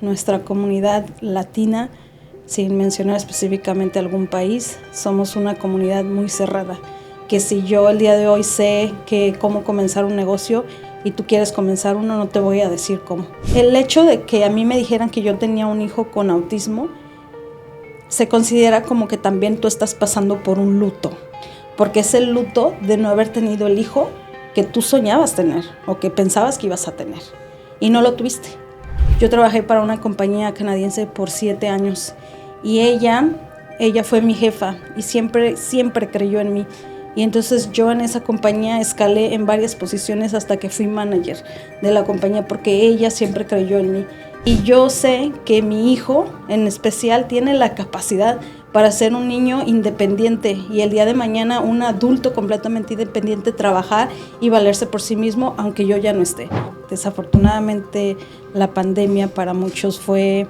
nuestra comunidad latina, sin mencionar específicamente algún país, somos una comunidad muy cerrada, que si yo el día de hoy sé cómo comenzar un negocio y tú quieres comenzar uno, no te voy a decir cómo. El hecho de que a mí me dijeran que yo tenía un hijo con autismo, se considera como que también tú estás pasando por un luto, porque es el luto de no haber tenido el hijo que tú soñabas tener o que pensabas que ibas a tener y no lo tuviste. Yo trabajé para una compañía canadiense por 7 años y ella fue mi jefa y siempre creyó en mí. Y entonces yo en esa compañía escalé en varias posiciones hasta que fui manager de la compañía porque ella siempre creyó en mí. Y yo sé que mi hijo en especial tiene la capacidad para ser un niño independiente y el día de mañana un adulto completamente independiente, trabajar y valerse por sí mismo, aunque yo ya no esté. Desafortunadamente la pandemia para muchos fue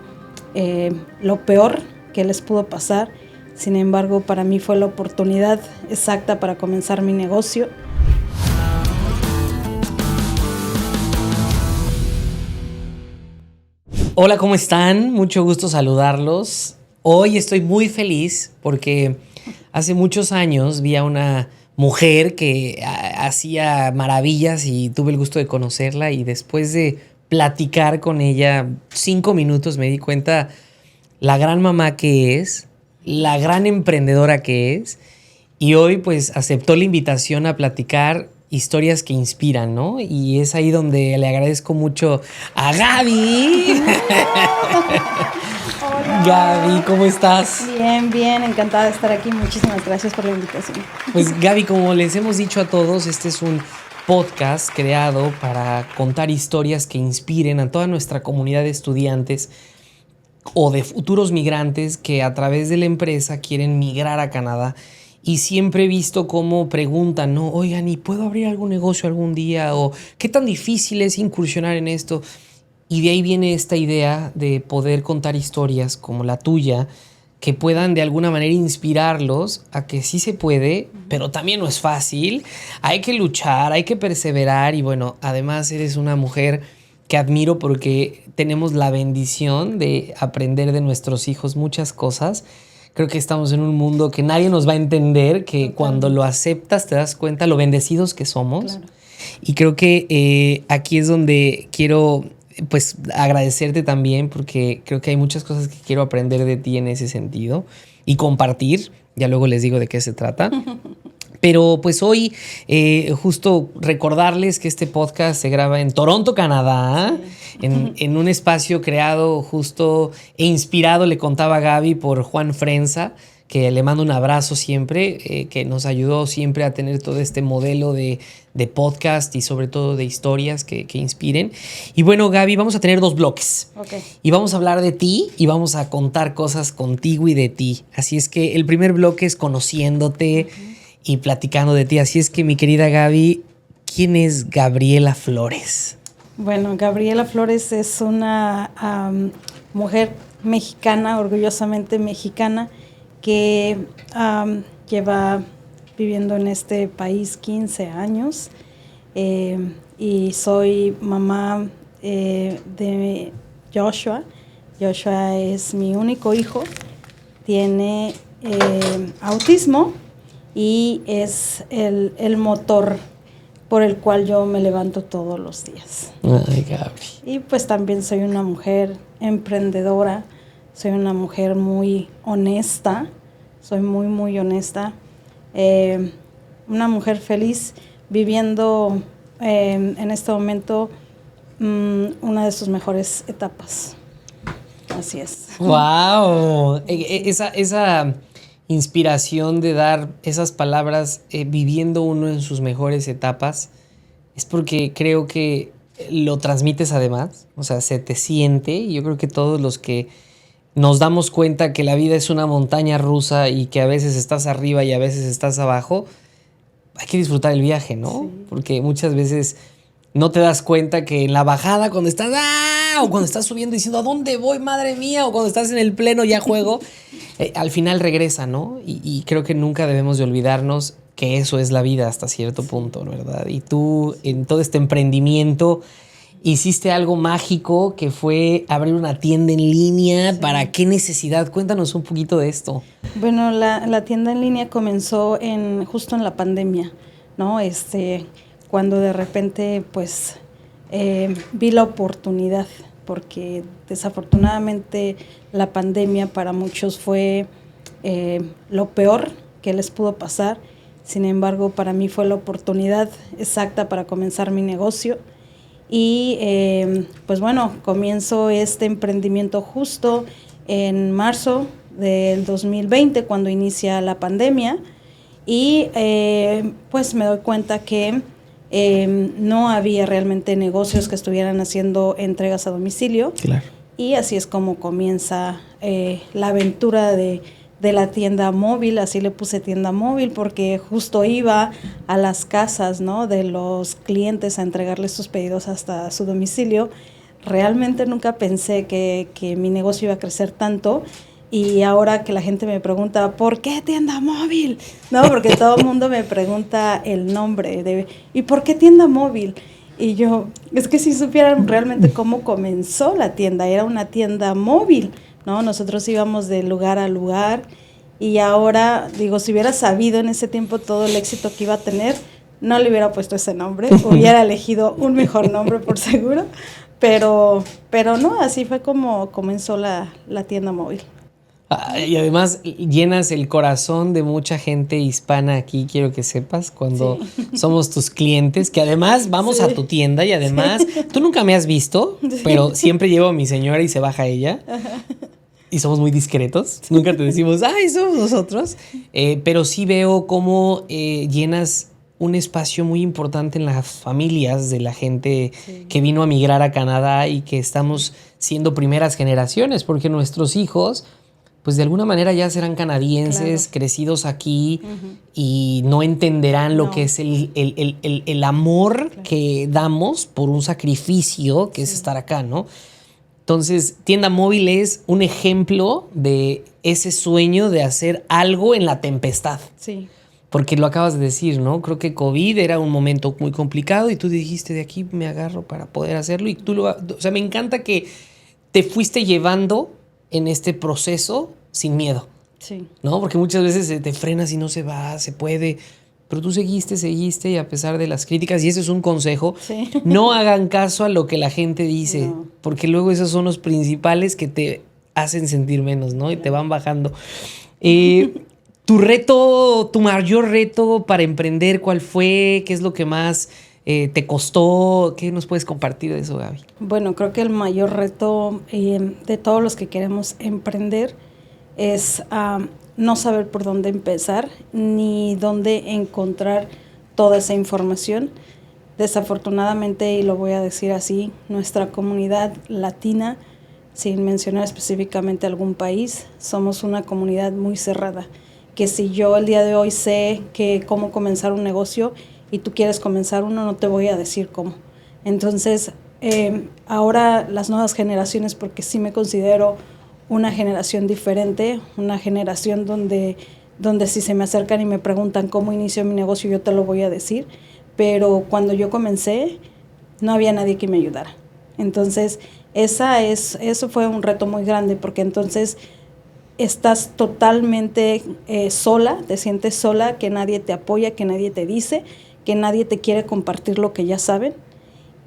lo peor que les pudo pasar. Sin embargo, para mí fue la oportunidad exacta para comenzar mi negocio. Hola, ¿cómo están? Mucho gusto saludarlos. Hoy estoy muy feliz porque hace muchos años vi a una mujer que hacía maravillas y tuve el gusto de conocerla, y después de platicar con ella 5 minutos me di cuenta la gran mamá que es, la gran emprendedora que es, y hoy pues aceptó la invitación a platicar historias que inspiran, ¿no? Y es ahí donde le agradezco mucho a Gaby. Hola. Gaby, ¿cómo estás? Bien, encantada de estar aquí. Muchísimas gracias por la invitación. Pues Gaby, como les hemos dicho a todos, este es un podcast creado para contar historias que inspiren a toda nuestra comunidad de estudiantes o de futuros migrantes que a través de la empresa quieren migrar a Canadá. Y siempre he visto cómo preguntan, ¿no? Oigan, ¿y puedo abrir algún negocio algún día? ¿O qué tan difícil es incursionar en esto? Y de ahí viene esta idea de poder contar historias como la tuya, que puedan de alguna manera inspirarlos a que sí se puede, pero también no es fácil. Hay que luchar, hay que perseverar, y bueno, además eres una mujer que admiro porque tenemos la bendición de aprender de nuestros hijos muchas cosas. Creo que estamos en un mundo que nadie nos va a entender, que totalmente, cuando lo aceptas te das cuenta lo bendecidos que somos. Claro. Y creo que aquí es donde quiero pues agradecerte también, porque creo que hay muchas cosas que quiero aprender de ti en ese sentido y compartir. Ya luego les digo de qué se trata. Pero pues hoy justo recordarles que este podcast se graba en Toronto, Canadá, sí, en un espacio creado justo e inspirado, le contaba a Gaby, por Juan Frenza, que le mando un abrazo siempre, que nos ayudó siempre a tener todo este modelo de podcast y sobre todo de historias que inspiren. Y bueno, Gaby, vamos a tener 2 bloques. Okay. Y vamos a hablar de ti y vamos a contar cosas contigo y de ti. Así es que el primer bloque es conociéndote y platicando de ti. Así es que, mi querida Gaby, ¿quién es Gabriela Flores? Bueno, Gabriela Flores es una mujer mexicana, orgullosamente mexicana, que lleva viviendo en este país 15 años y soy mamá de Joshua. Joshua es mi único hijo, tiene autismo y es el motor por el cual yo me levanto todos los días. Ay, Gaby. Y pues también soy una mujer emprendedora, soy una mujer muy honesta, soy muy honesta, una mujer feliz viviendo en este momento una de sus mejores etapas. Así es. ¡Wow! Esa inspiración de dar esas palabras, viviendo uno en sus mejores etapas, es porque creo que lo transmites además, o sea, se te siente. Y yo creo que todos los que nos damos cuenta que la vida es una montaña rusa y que a veces estás arriba y a veces estás abajo, hay que disfrutar el viaje, ¿no? Sí. Porque muchas veces no te das cuenta que en la bajada, cuando estás o cuando estás subiendo diciendo ¿a dónde voy, madre mía? O cuando estás en el pleno ya juego, al final regresa, ¿no? Y creo que nunca debemos de olvidarnos que eso es la vida hasta cierto punto, ¿verdad? Y tú, en todo este emprendimiento hiciste algo mágico que fue abrir una tienda en línea. Sí. ¿Para qué necesidad? Cuéntanos un poquito de esto. Bueno, la tienda en línea comenzó justo en la pandemia, ¿no? Cuando de repente, pues, vi la oportunidad, porque desafortunadamente la pandemia para muchos fue lo peor que les pudo pasar. Sin embargo, para mí fue la oportunidad exacta para comenzar mi negocio. Y pues bueno, comienzo este emprendimiento justo en marzo del 2020, cuando inicia la pandemia, y pues me doy cuenta que no había realmente negocios que estuvieran haciendo entregas a domicilio. Claro. Y así es como comienza la aventura de la tienda móvil. Así le puse tienda móvil porque justo iba a las casas, ¿no?, de los clientes a entregarles sus pedidos hasta su domicilio. Realmente nunca pensé que mi negocio iba a crecer tanto. Y ahora que la gente me pregunta, ¿por qué tienda móvil? No, porque todo el mundo me pregunta el nombre ¿y por qué tienda móvil? Y yo, es que si supieran realmente cómo comenzó la tienda, era una tienda móvil, ¿no? Nosotros íbamos de lugar a lugar, y ahora, digo, si hubiera sabido en ese tiempo todo el éxito que iba a tener, no le hubiera puesto ese nombre, hubiera elegido un mejor nombre por seguro, pero no, así fue como comenzó la tienda móvil. Y además llenas el corazón de mucha gente hispana aquí, quiero que sepas, cuando somos tus clientes, que además vamos a tu tienda y además tú nunca me has visto, pero siempre llevo a mi señora y se baja ella. Y somos muy discretos, nunca te decimos, ¡ay, somos nosotros! Pero sí veo cómo llenas un espacio muy importante en las familias de la gente que vino a migrar a Canadá y que estamos siendo primeras generaciones, porque nuestros hijos, pues de alguna manera ya serán canadienses, claro, crecidos aquí, y no entenderán lo que es el amor, claro, que damos por un sacrificio que es estar acá, ¿no? Entonces, tienda móvil es un ejemplo de ese sueño de hacer algo en la tempestad. Sí. Porque lo acabas de decir, ¿no? Creo que COVID era un momento muy complicado y tú dijiste, de aquí me agarro para poder hacerlo. Y o sea, me encanta que te fuiste llevando en este proceso sin miedo. Sí. ¿No? Porque muchas veces te frenas y no se va, se puede. Pero tú seguiste y a pesar de las críticas, y ese es un consejo, sí, no hagan caso a lo que la gente dice, no, porque luego esos son los principales que te hacen sentir menos, ¿no? Y te van bajando. Tu mayor reto para emprender, ¿cuál fue? ¿Qué es lo que más te costó? ¿Qué nos puedes compartir de eso, Gaby? Bueno, creo que el mayor reto de todos los que queremos emprender es no saber por dónde empezar ni dónde encontrar toda esa información. Desafortunadamente, y lo voy a decir así, nuestra comunidad latina, sin mencionar específicamente algún país, somos una comunidad muy cerrada, que si yo el día de hoy sé cómo comenzar un negocio y tú quieres comenzar uno, no te voy a decir cómo. Entonces, ahora las nuevas generaciones, porque sí me considero una generación diferente, una generación donde si se me acercan y me preguntan cómo inicio mi negocio, yo te lo voy a decir, pero cuando yo comencé no había nadie que me ayudara. Entonces, eso fue un reto muy grande, porque entonces estás totalmente sola, te sientes sola, que nadie te apoya, que nadie te dice, que nadie te quiere compartir lo que ya saben,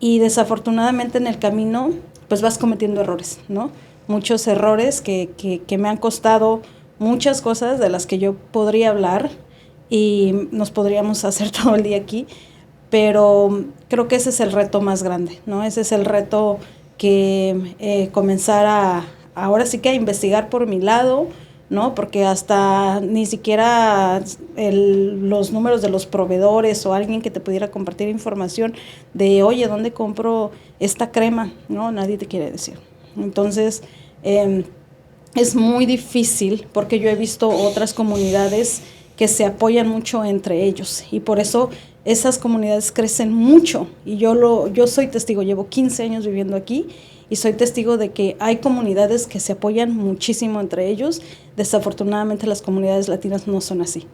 y desafortunadamente en el camino pues vas cometiendo errores, ¿no? Muchos errores que me han costado muchas cosas de las que yo podría hablar y nos podríamos hacer todo el día aquí, pero creo que ese es el reto más grande, ¿no? Ese es el reto que comenzar ahora sí que a investigar por mi lado, ¿no? Porque hasta ni siquiera los números de los proveedores o alguien que te pudiera compartir información de, oye, ¿dónde compro esta crema? No, nadie te quiere decir. Entonces, es muy difícil, porque yo he visto otras comunidades que se apoyan mucho entre ellos, y por eso esas comunidades crecen mucho. Y yo soy testigo, llevo 15 años viviendo aquí, y soy testigo de que hay comunidades que se apoyan muchísimo entre ellos. Desafortunadamente las comunidades latinas no son así.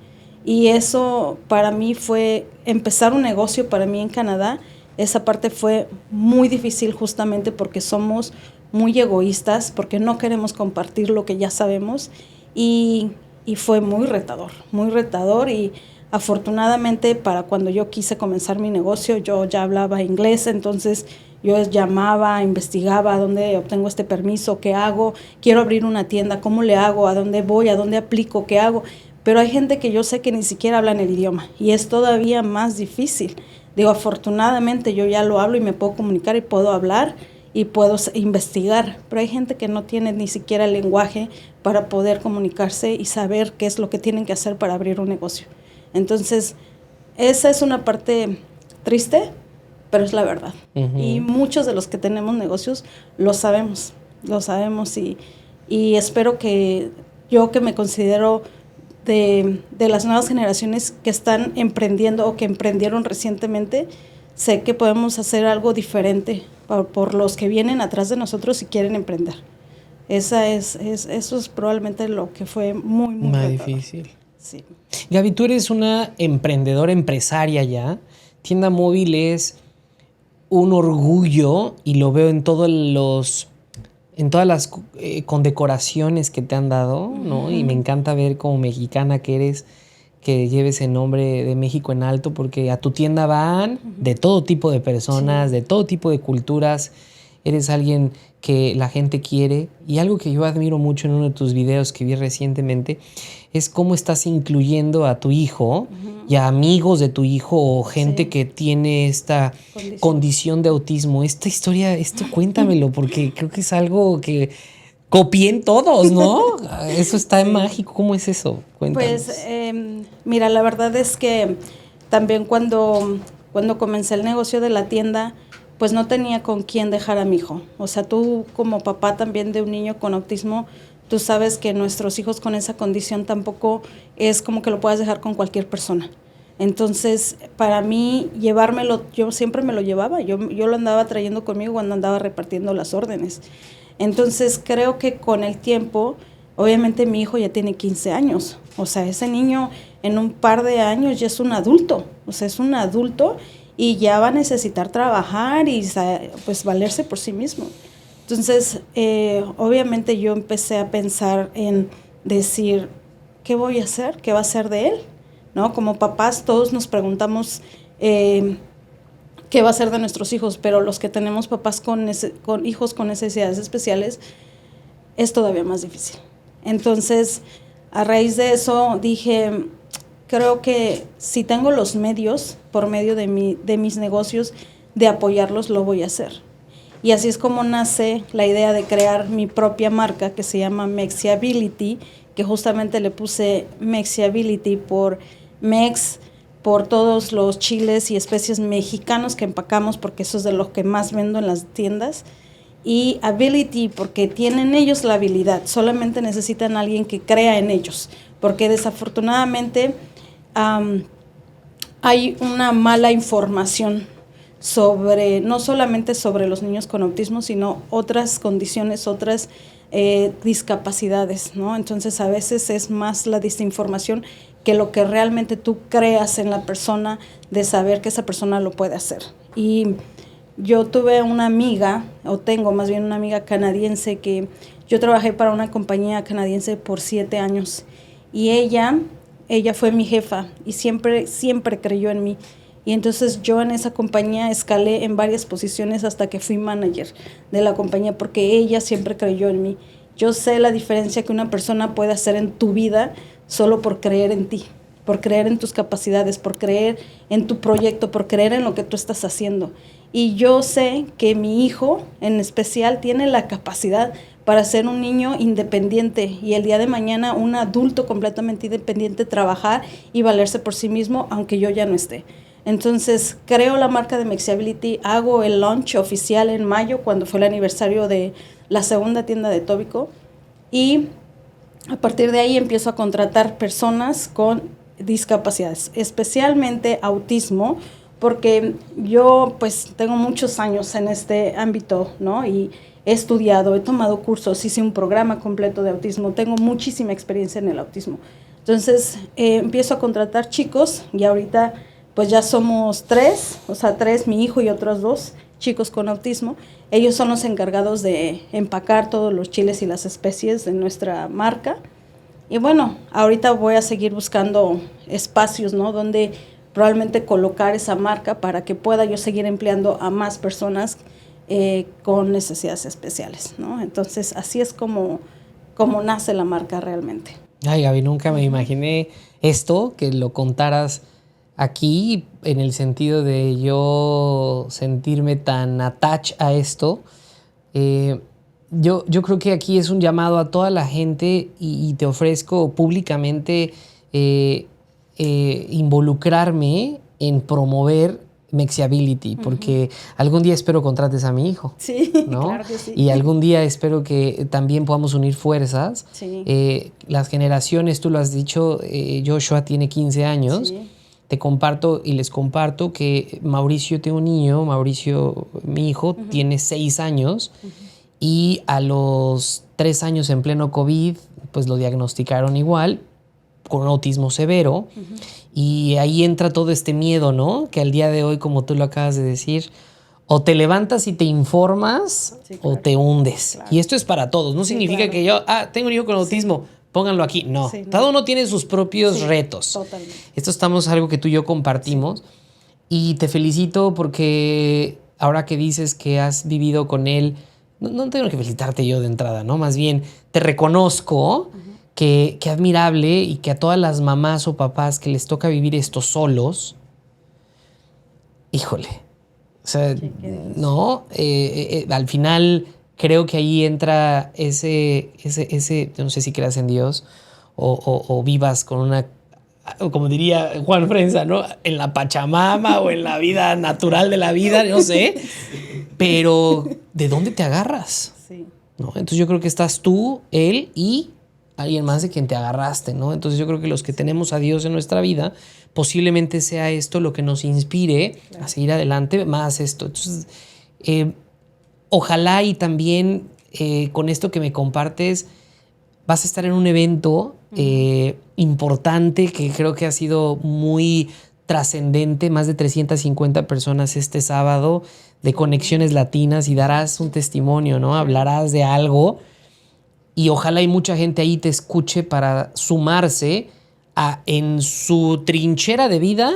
Y eso para mí fue empezar un negocio, para mí en Canadá, Esa parte fue muy difícil justamente porque somos muy egoístas, porque no queremos compartir lo que ya sabemos y fue muy retador y afortunadamente para cuando yo quise comenzar mi negocio yo ya hablaba inglés, entonces yo llamaba, investigaba dónde obtengo este permiso, qué hago, quiero abrir una tienda, cómo le hago, a dónde voy, a dónde aplico, qué hago. Pero hay gente que yo sé que ni siquiera hablan el idioma y es todavía más difícil. Digo, afortunadamente yo ya lo hablo y me puedo comunicar y puedo hablar y puedo investigar, pero hay gente que no tiene ni siquiera el lenguaje para poder comunicarse y saber qué es lo que tienen que hacer para abrir un negocio. Entonces, esa es una parte triste, pero es la verdad. Uh-huh. Y muchos de los que tenemos negocios lo sabemos y espero que yo que me considero de las nuevas generaciones que están emprendiendo o que emprendieron recientemente, sé que podemos hacer algo diferente por los que vienen atrás de nosotros y quieren emprender. Eso es probablemente lo que fue muy más difícil. Sí. Gaby, tú eres una emprendedora, empresaria ya. Tienda Móvil es un orgullo y lo veo en todas las condecoraciones que te han dado, ¿no? Uh-huh. Y me encanta ver como mexicana que eres, que lleves el nombre de México en alto, porque a tu tienda van de todo tipo de personas, sí, de todo tipo de culturas. Eres alguien que la gente quiere. Y algo que yo admiro mucho en uno de tus videos que vi recientemente es cómo estás incluyendo a tu hijo, uh-huh, y a amigos de tu hijo o gente, sí, que tiene esta condición de autismo. Esta historia, cuéntamelo, porque creo que es algo que copien todos, ¿no? Eso está sí, mágico. ¿Cómo es eso? Cuéntanos. Pues, mira, la verdad es que también cuando comencé el negocio de la tienda, pues no tenía con quién dejar a mi hijo. O sea, tú como papá también de un niño con autismo, tú sabes que nuestros hijos con esa condición tampoco es como que lo puedas dejar con cualquier persona. Entonces, para mí, llevármelo, yo siempre me lo llevaba. Yo lo andaba trayendo conmigo cuando andaba repartiendo las órdenes. Entonces, creo que con el tiempo, obviamente mi hijo ya tiene 15 años. O sea, ese niño en un par de años ya es un adulto. O sea, es un adulto y ya va a necesitar trabajar y pues valerse por sí mismo. Entonces, obviamente yo empecé a pensar en decir, ¿qué voy a hacer? ¿Qué va a ser de él? ¿No? Como papás todos nos preguntamos qué va a ser de nuestros hijos, pero los que tenemos papás con hijos con necesidades especiales es todavía más difícil. Entonces, a raíz de eso dije, creo que si tengo los medios por medio de mis negocios de apoyarlos, lo voy a hacer. Y así es como nace la idea de crear mi propia marca que se llama Mexiability, que justamente le puse Mexiability por Mex, por todos los chiles y especies mexicanos que empacamos, porque eso es de lo que más vendo en las tiendas. Y Ability, porque tienen ellos la habilidad, solamente necesitan a alguien que crea en ellos, porque desafortunadamente hay una mala información no solamente sobre los niños con autismo, sino otras condiciones, otras discapacidades, ¿no? Entonces a veces es más la desinformación que lo que realmente tú creas en la persona de saber que esa persona lo puede hacer. Y yo tuve una amiga, o tengo más bien una amiga canadiense, que yo trabajé para una compañía canadiense por 7 años y ella fue mi jefa y siempre creyó en mí. Y entonces yo en esa compañía escalé en varias posiciones hasta que fui manager de la compañía, porque ella siempre creyó en mí. Yo sé la diferencia que una persona puede hacer en tu vida solo por creer en ti, por creer en tus capacidades, por creer en tu proyecto, por creer en lo que tú estás haciendo. Y yo sé que mi hijo en especial tiene la capacidad para ser un niño independiente y el día de mañana un adulto completamente independiente, trabajar y valerse por sí mismo, aunque yo ya no esté. Entonces, creo la marca de Mexiability, hago el launch oficial en mayo, cuando fue el aniversario de la segunda tienda de Etobicoke, y a partir de ahí empiezo a contratar personas con discapacidades, especialmente autismo, porque yo pues tengo muchos años en este ámbito, ¿no? Y he estudiado, he tomado cursos, hice un programa completo de autismo, tengo muchísima experiencia en el autismo. Entonces, empiezo a contratar chicos y ahorita pues ya somos 3, o sea, 3, mi hijo y otros 2 chicos con autismo. Ellos son los encargados de empacar todos los chiles y las especies de nuestra marca. Y bueno, ahorita voy a seguir buscando espacios, ¿no? Donde probablemente colocar esa marca para que pueda yo seguir empleando a más personas con necesidades especiales, ¿no? Entonces, así es como nace la marca realmente. Ay, Gaby, nunca me imaginé esto, que lo contaras aquí, en el sentido de yo sentirme tan attached a esto. Yo creo que aquí es un llamado a toda la gente y te ofrezco públicamente involucrarme en promover Mexiability, porque algún día espero contrates a mi hijo. Sí, ¿no? claro que sí. Y algún día espero que también podamos unir fuerzas. Sí. Las generaciones, tú lo has dicho, Joshua tiene 15 años. Sí. Te comparto y les comparto que Mauricio, tengo un niño, Mauricio, mi hijo, tiene 6 años y a los 3 años en pleno COVID, pues lo diagnosticaron igual, con un autismo severo. Y ahí entra todo este miedo, ¿no? Que al día de hoy, como tú lo acabas de decir, o te levantas y te informas, sí, claro, o te hundes. Claro. Y esto es para todos. No significa que yo, tengo un hijo con autismo, pónganlo aquí. No, cada uno tiene sus propios retos. Totalmente. Esto estamos algo que tú y yo compartimos. Y te felicito porque ahora que dices que has vivido con él, no tengo que felicitarte yo de entrada, ¿no? Más bien, te reconozco que admirable, y que a todas las mamás o papás que les toca vivir esto solos, híjole, o sea, no, al final creo que ahí entra ese, no sé si creas en Dios o vivas con una, como diría Juan Frenza, ¿no? En la Pachamama o en la vida natural de la vida, no sé, pero ¿de dónde te agarras? Sí. ¿No? Entonces yo creo que estás tú, él y alguien más de quien te agarraste, ¿no? Entonces yo creo que los que tenemos a Dios en nuestra vida, posiblemente sea esto lo que nos inspire a seguir adelante, más esto. Entonces, ojalá y también con esto que me compartes, vas a estar en un evento importante que creo que ha sido muy trascendente, más de 350 personas este sábado de Conexiones Latinas, y darás un testimonio, ¿no? Hablarás de algo. Y ojalá y mucha gente ahí te escuche para sumarse a, en su trinchera de vida,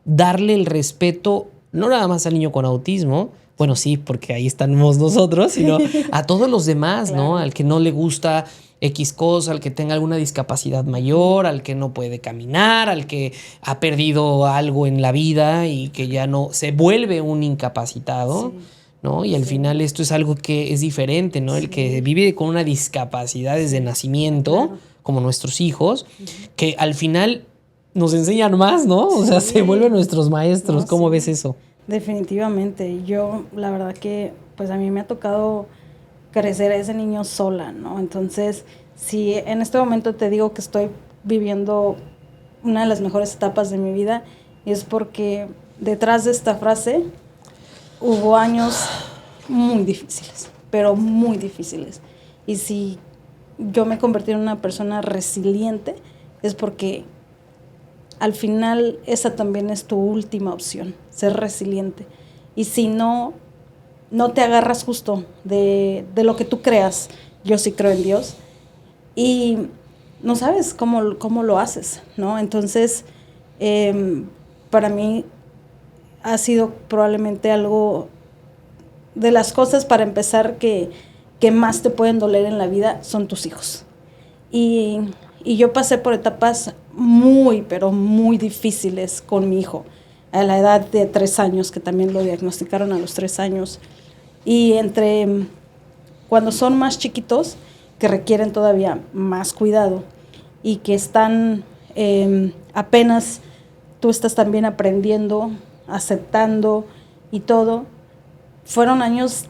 darle el respeto, no nada más al niño con autismo, bueno, sí, porque ahí estamos nosotros, sino a todos los demás, claro, ¿no? Al que no le gusta X cosa, al que tenga alguna discapacidad mayor, al que no puede caminar, al que ha perdido algo en la vida y que ya no se vuelve un incapacitado. Sí. ¿No? Y al final esto es algo que es diferente, ¿no? El que vive con una discapacidad desde nacimiento, claro, como nuestros hijos, que al final nos enseñan más, ¿no? O sea, se vuelven nuestros maestros. No, ¿cómo ves eso? Definitivamente. Yo, la verdad que, pues a mí me ha tocado crecer a ese niño sola, ¿no? Entonces, si en este momento te digo que estoy viviendo una de las mejores etapas de mi vida, es porque detrás de esta frase hubo años muy difíciles, pero muy difíciles. Y si yo me convertí en una persona resiliente, es porque al final esa también es tu última opción, ser resiliente. Y si no te agarras justo de lo que tú creas, yo sí creo en Dios, y no sabes cómo lo haces, ¿no? Entonces, para mí ha sido probablemente algo de las cosas, para empezar, que más te pueden doler en la vida son tus hijos. Y yo pasé por etapas muy, pero muy difíciles con mi hijo, a la edad de 3 años, que también lo diagnosticaron a los 3 años. Y entre cuando son más chiquitos, que requieren todavía más cuidado y que están apenas tú estás también aprendiendo, aceptando y todo, fueron años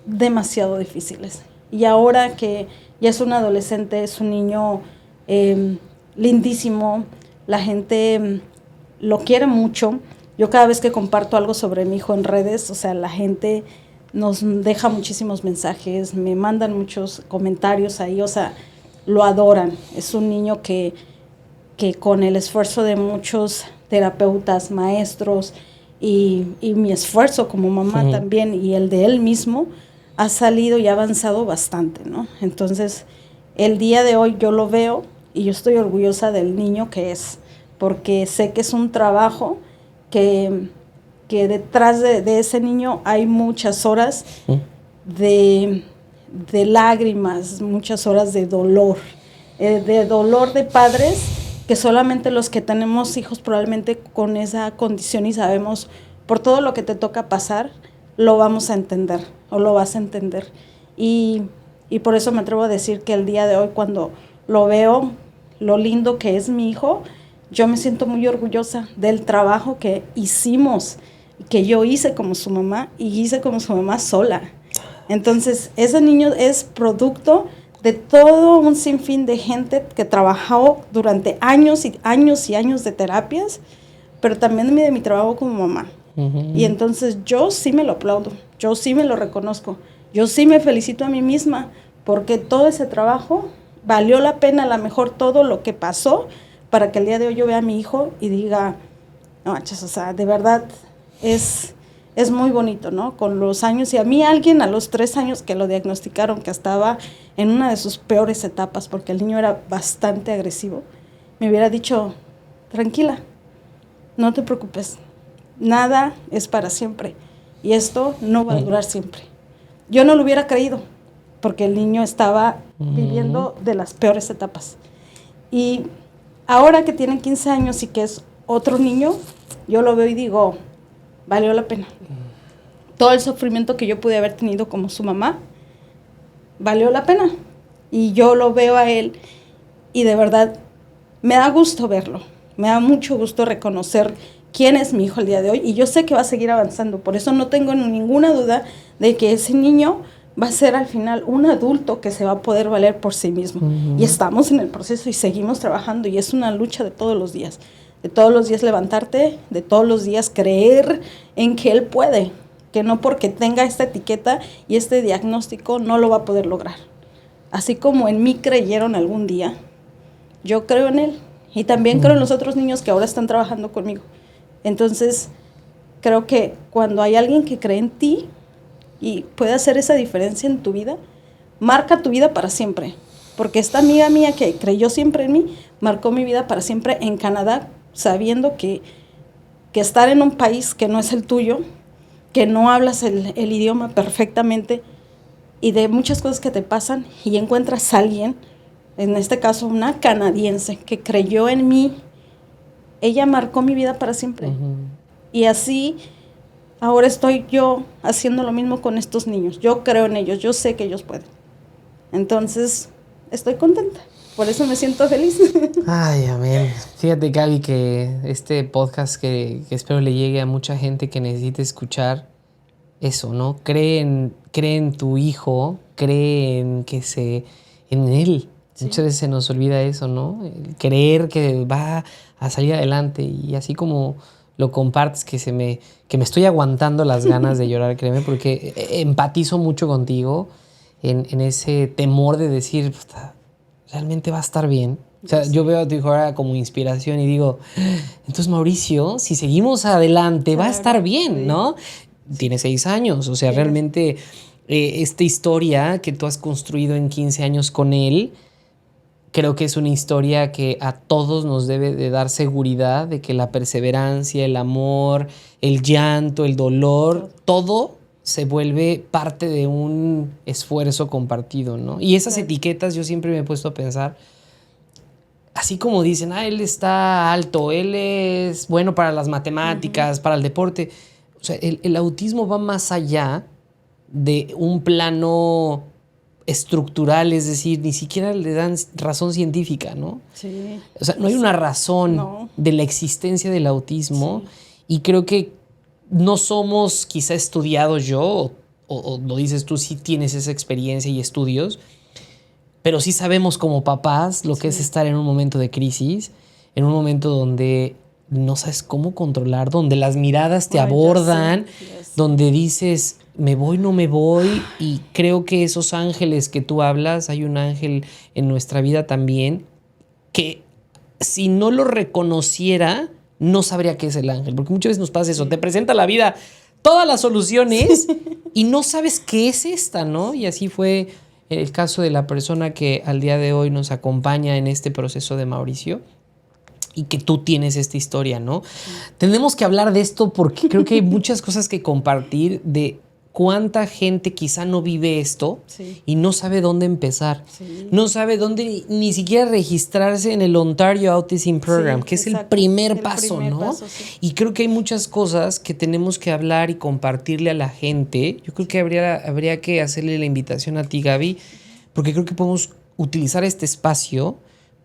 demasiado difíciles. Y ahora que ya es un adolescente, es un niño lindísimo, la gente lo quiere mucho. Yo cada vez que comparto algo sobre mi hijo en redes, o sea, la gente nos deja muchísimos mensajes, me mandan muchos comentarios ahí, o sea, lo adoran. Es un niño que con el esfuerzo de muchos terapeutas, maestros y mi esfuerzo como mamá también y el de él mismo ha salido y ha avanzado bastante, ¿no? Entonces, el día de hoy yo lo veo y yo estoy orgullosa del niño que es, porque sé que es un trabajo que detrás de ese niño hay muchas horas de lágrimas, muchas horas de dolor de padres que solamente los que tenemos hijos probablemente con esa condición y sabemos por todo lo que te toca pasar, lo vamos a entender o lo vas a entender. Y por eso me atrevo a decir que el día de hoy cuando lo veo, lo lindo que es mi hijo, yo me siento muy orgullosa del trabajo que hicimos, que yo hice como su mamá y hice como su mamá sola. Entonces, ese niño es producto de todo un sinfín de gente que trabajó durante años y años y años de terapias, pero también de mi trabajo como mamá. Y entonces yo sí me lo aplaudo, yo sí me lo reconozco, yo sí me felicito a mí misma, porque todo ese trabajo valió la pena, a lo mejor todo lo que pasó, para que el día de hoy yo vea a mi hijo y diga, no manches, o sea, de verdad es muy bonito, ¿no? Con los años, y a mí alguien a los 3 años que lo diagnosticaron, que estaba en una de sus peores etapas, porque el niño era bastante agresivo, me hubiera dicho, tranquila, no te preocupes, nada es para siempre, y esto no va a durar siempre. Yo no lo hubiera creído, porque el niño estaba viviendo de las peores etapas. Y ahora que tiene 15 años y que es otro niño, yo lo veo y digo, valió la pena. Todo el sufrimiento que yo pude haber tenido como su mamá, valió la pena. Y yo lo veo a él y de verdad me da gusto verlo. Me da mucho gusto reconocer quién es mi hijo el día de hoy. Y yo sé que va a seguir avanzando. Por eso no tengo ninguna duda de que ese niño va a ser al final un adulto que se va a poder valer por sí mismo. Y estamos en el proceso y seguimos trabajando. Y es una lucha de todos los días. De todos los días levantarte, de todos los días creer en que él puede, que no porque tenga esta etiqueta y este diagnóstico no lo va a poder lograr. Así como en mí creyeron algún día, yo creo en él y también creo en los otros niños que ahora están trabajando conmigo. Entonces, creo que cuando hay alguien que cree en ti y puede hacer esa diferencia en tu vida, marca tu vida para siempre. Porque esta amiga mía que creyó siempre en mí, marcó mi vida para siempre en Canadá, sabiendo que estar en un país que no es el tuyo, que no hablas el idioma perfectamente y de muchas cosas que te pasan y encuentras a alguien, en este caso una canadiense, que creyó en mí, ella marcó mi vida para siempre. Y así ahora estoy yo haciendo lo mismo con estos niños. Yo creo en ellos, yo sé que ellos pueden. Entonces, estoy contenta. Por eso me siento feliz. Ay, amén. Fíjate, Gaby, que este podcast que espero le llegue a mucha gente que necesite escuchar eso, ¿no? Cree en tu hijo, cree en en él. Sí. Muchas veces se nos olvida eso, ¿no? El creer que va a salir adelante. Y así como lo compartes, que me estoy aguantando las ganas de llorar, créeme, porque empatizo mucho contigo en ese temor de decir, realmente va a estar bien. O sea, yo veo a tu hijo ahora como inspiración y digo, entonces Mauricio, si seguimos adelante, va a estar bien, ¿no? Tiene 6 años, o sea, realmente esta historia que tú has construido en 15 años con él, creo que es una historia que a todos nos debe de dar seguridad de que la perseverancia, el amor, el llanto, el dolor, todo se vuelve parte de un esfuerzo compartido, ¿no? Y esas etiquetas yo siempre me he puesto a pensar, así como dicen, él está alto, él es bueno para las matemáticas, para el deporte. O sea, el autismo va más allá de un plano estructural, es decir, ni siquiera le dan razón científica, ¿no? Sí. O sea, no hay una razón de la existencia del autismo y creo que no somos quizá estudiados yo, o lo dices tú, sí tienes esa experiencia y estudios, pero sí sabemos como papás lo que es estar en un momento de crisis, en un momento donde no sabes cómo controlar, donde las miradas te abordan, donde dices, me voy, no me voy, y creo que esos ángeles que tú hablas, hay un ángel en nuestra vida también, que si no lo reconociera, no sabría qué es el ángel, porque muchas veces nos pasa eso, te presenta la vida todas las soluciones y no sabes qué es esta, ¿no? Y así fue el caso de la persona que al día de hoy nos acompaña en este proceso de Mauricio y que tú tienes esta historia, ¿no? Tenemos que hablar de esto porque creo que hay muchas cosas que compartir de cuánta gente quizá no vive esto y no sabe dónde empezar. No sabe dónde ni siquiera registrarse en el Ontario Autism Program, que es el primer paso, ¿no? Y creo que hay muchas cosas que tenemos que hablar y compartirle a la gente. Yo creo que habría que hacerle la invitación a ti, Gaby, porque creo que podemos utilizar este espacio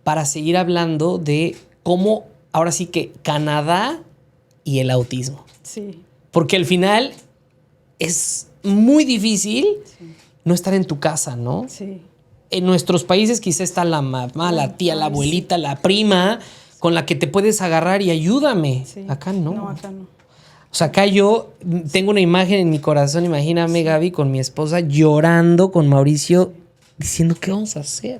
para seguir hablando de cómo, ahora sí que Canadá y el autismo. Sí. Porque al final es muy difícil no estar en tu casa, ¿no? Sí. En nuestros países quizá está la mamá, la tía, la abuelita, la prima con la que te puedes agarrar y ayúdame. Sí. Acá no. No, acá no. O sea, acá yo tengo una imagen en mi corazón, imagíname, Gaby, con mi esposa llorando con Mauricio, diciendo, ¿qué vamos a hacer?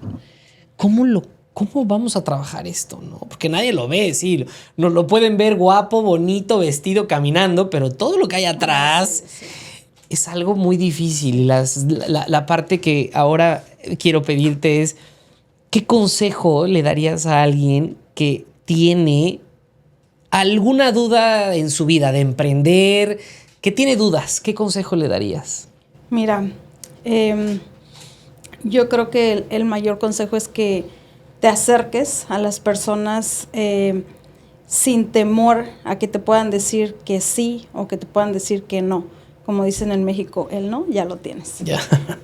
¿Cómo vamos a trabajar esto? ¿No? Porque nadie lo ve, sí. Nos lo pueden ver guapo, bonito, vestido, caminando, pero todo lo que hay atrás es algo muy difícil. Y la parte que ahora quiero pedirte es, ¿qué consejo le darías a alguien que tiene alguna duda en su vida de emprender, que tiene dudas? ¿Qué consejo le darías? Mira, yo creo que el mayor consejo es que te acerques a las personas sin temor a que te puedan decir que sí o que te puedan decir que no. Como dicen en México, el no ya lo tienes. Yeah.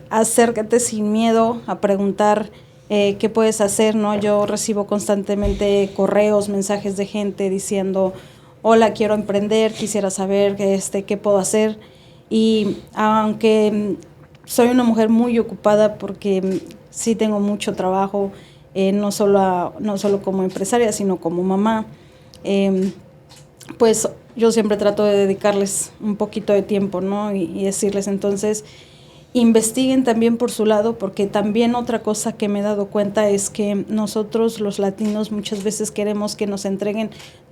Acércate sin miedo a preguntar qué puedes hacer, ¿no? Yo recibo constantemente correos, mensajes de gente diciendo, hola, quiero emprender, quisiera saber qué puedo hacer. Y aunque soy una mujer muy ocupada porque sí tengo mucho trabajo, no solo como empresaria, sino como mamá, pues yo siempre trato de dedicarles un poquito de tiempo, ¿no? Y decirles, entonces, investiguen también por su lado, porque también otra cosa que me he dado cuenta es que nosotros los latinos muchas veces queremos que nos entreguen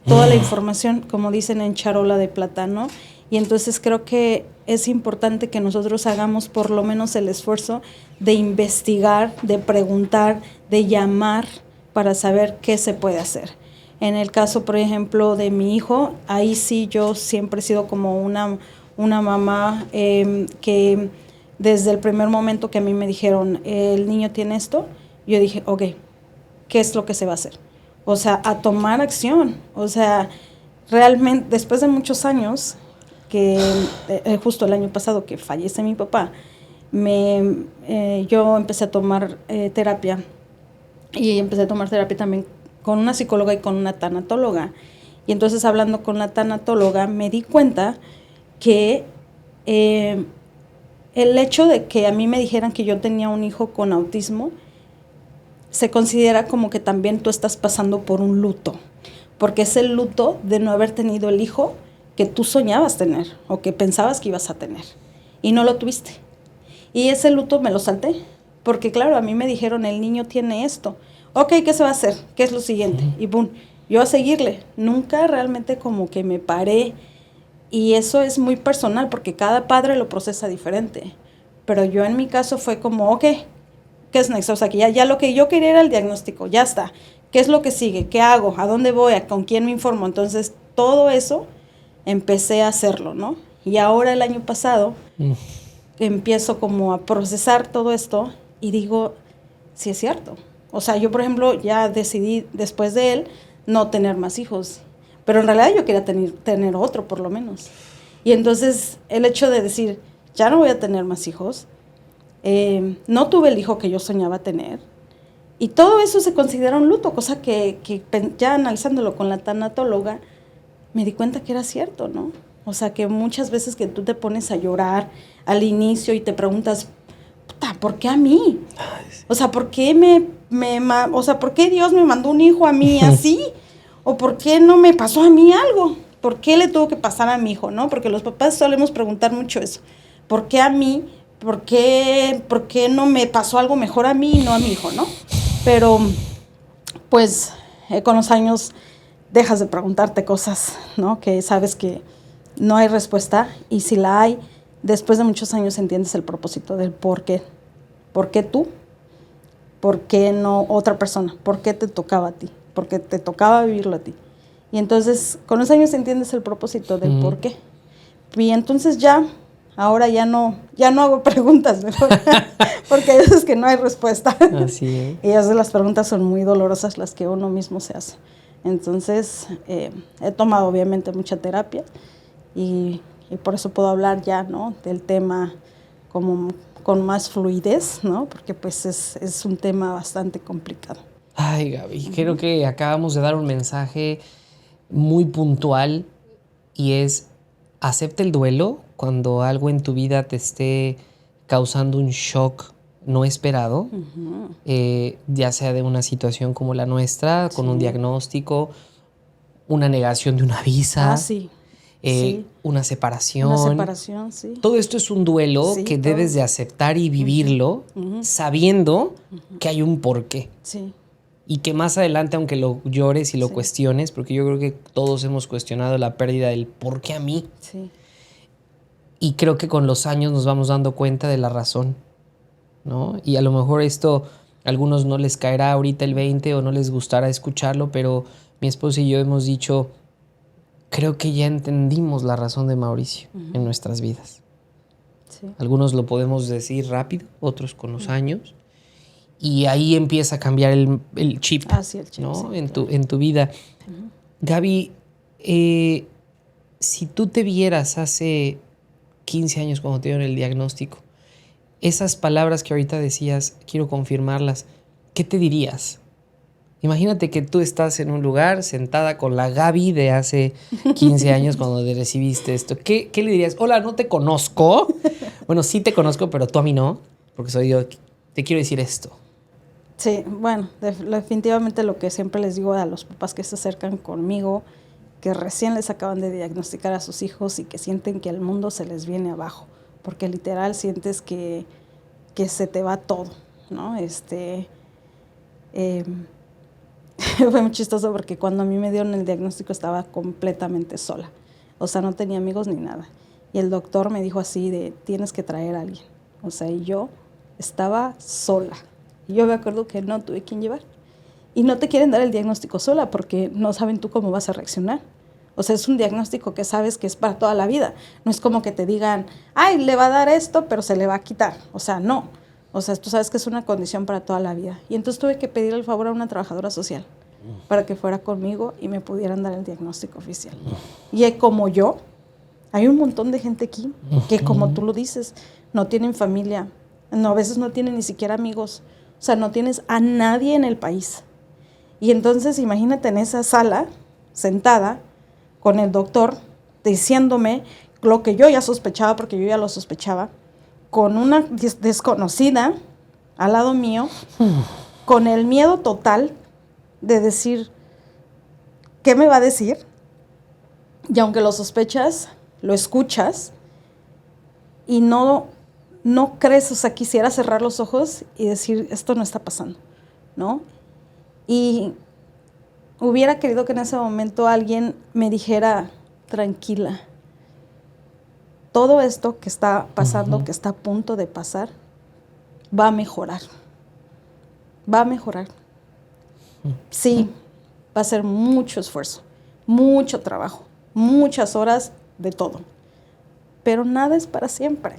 toda la información, como dicen, en charola de plata, ¿no? Y entonces creo que es importante que nosotros hagamos por lo menos el esfuerzo de investigar, de preguntar, de llamar para saber qué se puede hacer. En el caso, por ejemplo, de mi hijo, ahí sí yo siempre he sido como una mamá que desde el primer momento que a mí me dijeron, el niño tiene esto, yo dije, ok, ¿qué es lo que se va a hacer? O sea, a tomar acción. O sea, realmente, después de muchos años, que justo el año pasado que fallece mi papá, yo empecé a tomar terapia, y empecé a tomar terapia también con una psicóloga y con una tanatóloga. Y entonces, hablando con la tanatóloga, me di cuenta que el hecho de que a mí me dijeran que yo tenía un hijo con autismo se considera como que también tú estás pasando por un luto, porque es el luto de no haber tenido el hijo que tú soñabas tener o que pensabas que ibas a tener y no lo tuviste. Y ese luto me lo salté, porque claro, a mí me dijeron, el niño tiene esto. Ok, ¿qué se va a hacer? ¿Qué es lo siguiente? Y boom, yo a seguirle. Nunca realmente como que me paré. Y eso es muy personal porque cada padre lo procesa diferente. Pero yo en mi caso fue como, ok, ¿qué es next? O sea, que ya lo que yo quería era el diagnóstico, ya está. ¿Qué es lo que sigue? ¿Qué hago? ¿A dónde voy? ¿Con quién me informo? Entonces, todo eso empecé a hacerlo, ¿no? Y ahora el año pasado empiezo como a procesar todo esto y digo, sí es cierto. O sea, yo, por ejemplo, ya decidí después de él no tener más hijos. Pero en realidad yo quería tener otro, por lo menos. Y entonces el hecho de decir, ya no voy a tener más hijos, no tuve el hijo que yo soñaba tener. Y todo eso se considera un luto, cosa que ya analizándolo con la tanatóloga, me di cuenta que era cierto, ¿no? O sea, que muchas veces que tú te pones a llorar al inicio y te preguntas, puta, ¿por qué a mí? O sea, ¿por qué ¿por qué Dios me mandó un hijo a mí así? ¿O por qué no me pasó a mí algo? ¿Por qué le tuvo que pasar a mi hijo, no? Porque los papás solemos preguntar mucho eso. ¿Por qué a mí? ¿Por qué no me pasó algo mejor a mí y no a mi hijo, no? Pero, pues, con los años dejas de preguntarte cosas, ¿no? Que sabes que no hay respuesta, y si la hay, después de muchos años entiendes el propósito del por qué. ¿Por qué tú? ¿Por qué no otra persona? ¿Por qué te tocaba a ti? ¿Por qué te tocaba vivirlo a ti? Y entonces, con los años entiendes el propósito del por qué. Y entonces ahora ya no hago preguntas, mejor, porque hay veces que no hay respuesta. Así es. Y a veces las preguntas son muy dolorosas, las que uno mismo se hace. Entonces, he tomado obviamente mucha terapia, y por eso puedo hablar ya, ¿no?, del tema como con más fluidez, ¿no? Porque pues es un tema bastante complicado. Ay, Gaby, creo que acabamos de dar un mensaje muy puntual, y es: acepta el duelo cuando algo en tu vida te esté causando un shock no esperado, ya sea de una situación como la nuestra, con un diagnóstico, una negación de una visa, Sí. una separación. Una separación, sí. Todo esto es un duelo que debes de aceptar y vivirlo, sabiendo que hay un porqué. Sí. Y que más adelante, aunque lo llores y lo cuestiones, porque yo creo que todos hemos cuestionado la pérdida del por qué a mí. Sí. Y creo que con los años nos vamos dando cuenta de la razón, ¿no? Y a lo mejor esto a algunos no les caerá ahorita el 20 o no les gustará escucharlo, pero mi esposa y yo hemos dicho: creo que ya entendimos la razón de Mauricio en nuestras vidas. Sí. Algunos lo podemos decir rápido, otros con los años. Y ahí empieza a cambiar el chip, el chip, ¿no? Sí, en tu vida. Gaby, si tú te vieras hace 15 años cuando te dieron el diagnóstico, esas palabras que ahorita decías, quiero confirmarlas, ¿qué te dirías? Imagínate que tú estás en un lugar sentada con la Gaby de hace 15 años cuando te recibiste esto. ¿Qué le dirías? Hola, no te conozco. Bueno, sí te conozco, pero tú a mí no, porque soy yo. Te quiero decir esto. Sí, bueno, definitivamente lo que siempre les digo a los papás que se acercan conmigo, que recién les acaban de diagnosticar a sus hijos y que sienten que el mundo se les viene abajo, porque literal sientes que se te va todo, ¿no? Fue muy chistoso porque cuando a mí me dieron el diagnóstico estaba completamente sola, o sea, no tenía amigos ni nada. Y el doctor me dijo así de, tienes que traer a alguien. O sea, y yo estaba sola. Y yo me acuerdo que no tuve quien llevar. Y no te quieren dar el diagnóstico sola porque no saben tú cómo vas a reaccionar. O sea, es un diagnóstico que sabes que es para toda la vida. No es como que te digan, ay, le va a dar esto, pero se le va a quitar. O sea, no. O sea, tú sabes que es una condición para toda la vida. Y entonces tuve que pedir el favor a una trabajadora social para que fuera conmigo y me pudieran dar el diagnóstico oficial. Y como yo, hay un montón de gente aquí que, como tú lo dices, no tienen familia. No, a veces no tienen ni siquiera amigos. O sea, no tienes a nadie en el país. Y entonces imagínate en esa sala, sentada, con el doctor, diciéndome lo que yo ya sospechaba, porque yo ya lo sospechaba, con una desconocida al lado mío, con el miedo total de decir, ¿qué me va a decir? Y aunque lo sospechas, lo escuchas y no crees, o sea, quisiera cerrar los ojos y decir, esto no está pasando, ¿no? Y hubiera querido que en ese momento alguien me dijera, tranquila, todo esto que está pasando, que está a punto de pasar, va a mejorar. Va a mejorar. Sí, va a ser mucho esfuerzo, mucho trabajo, muchas horas de todo. Pero nada es para siempre.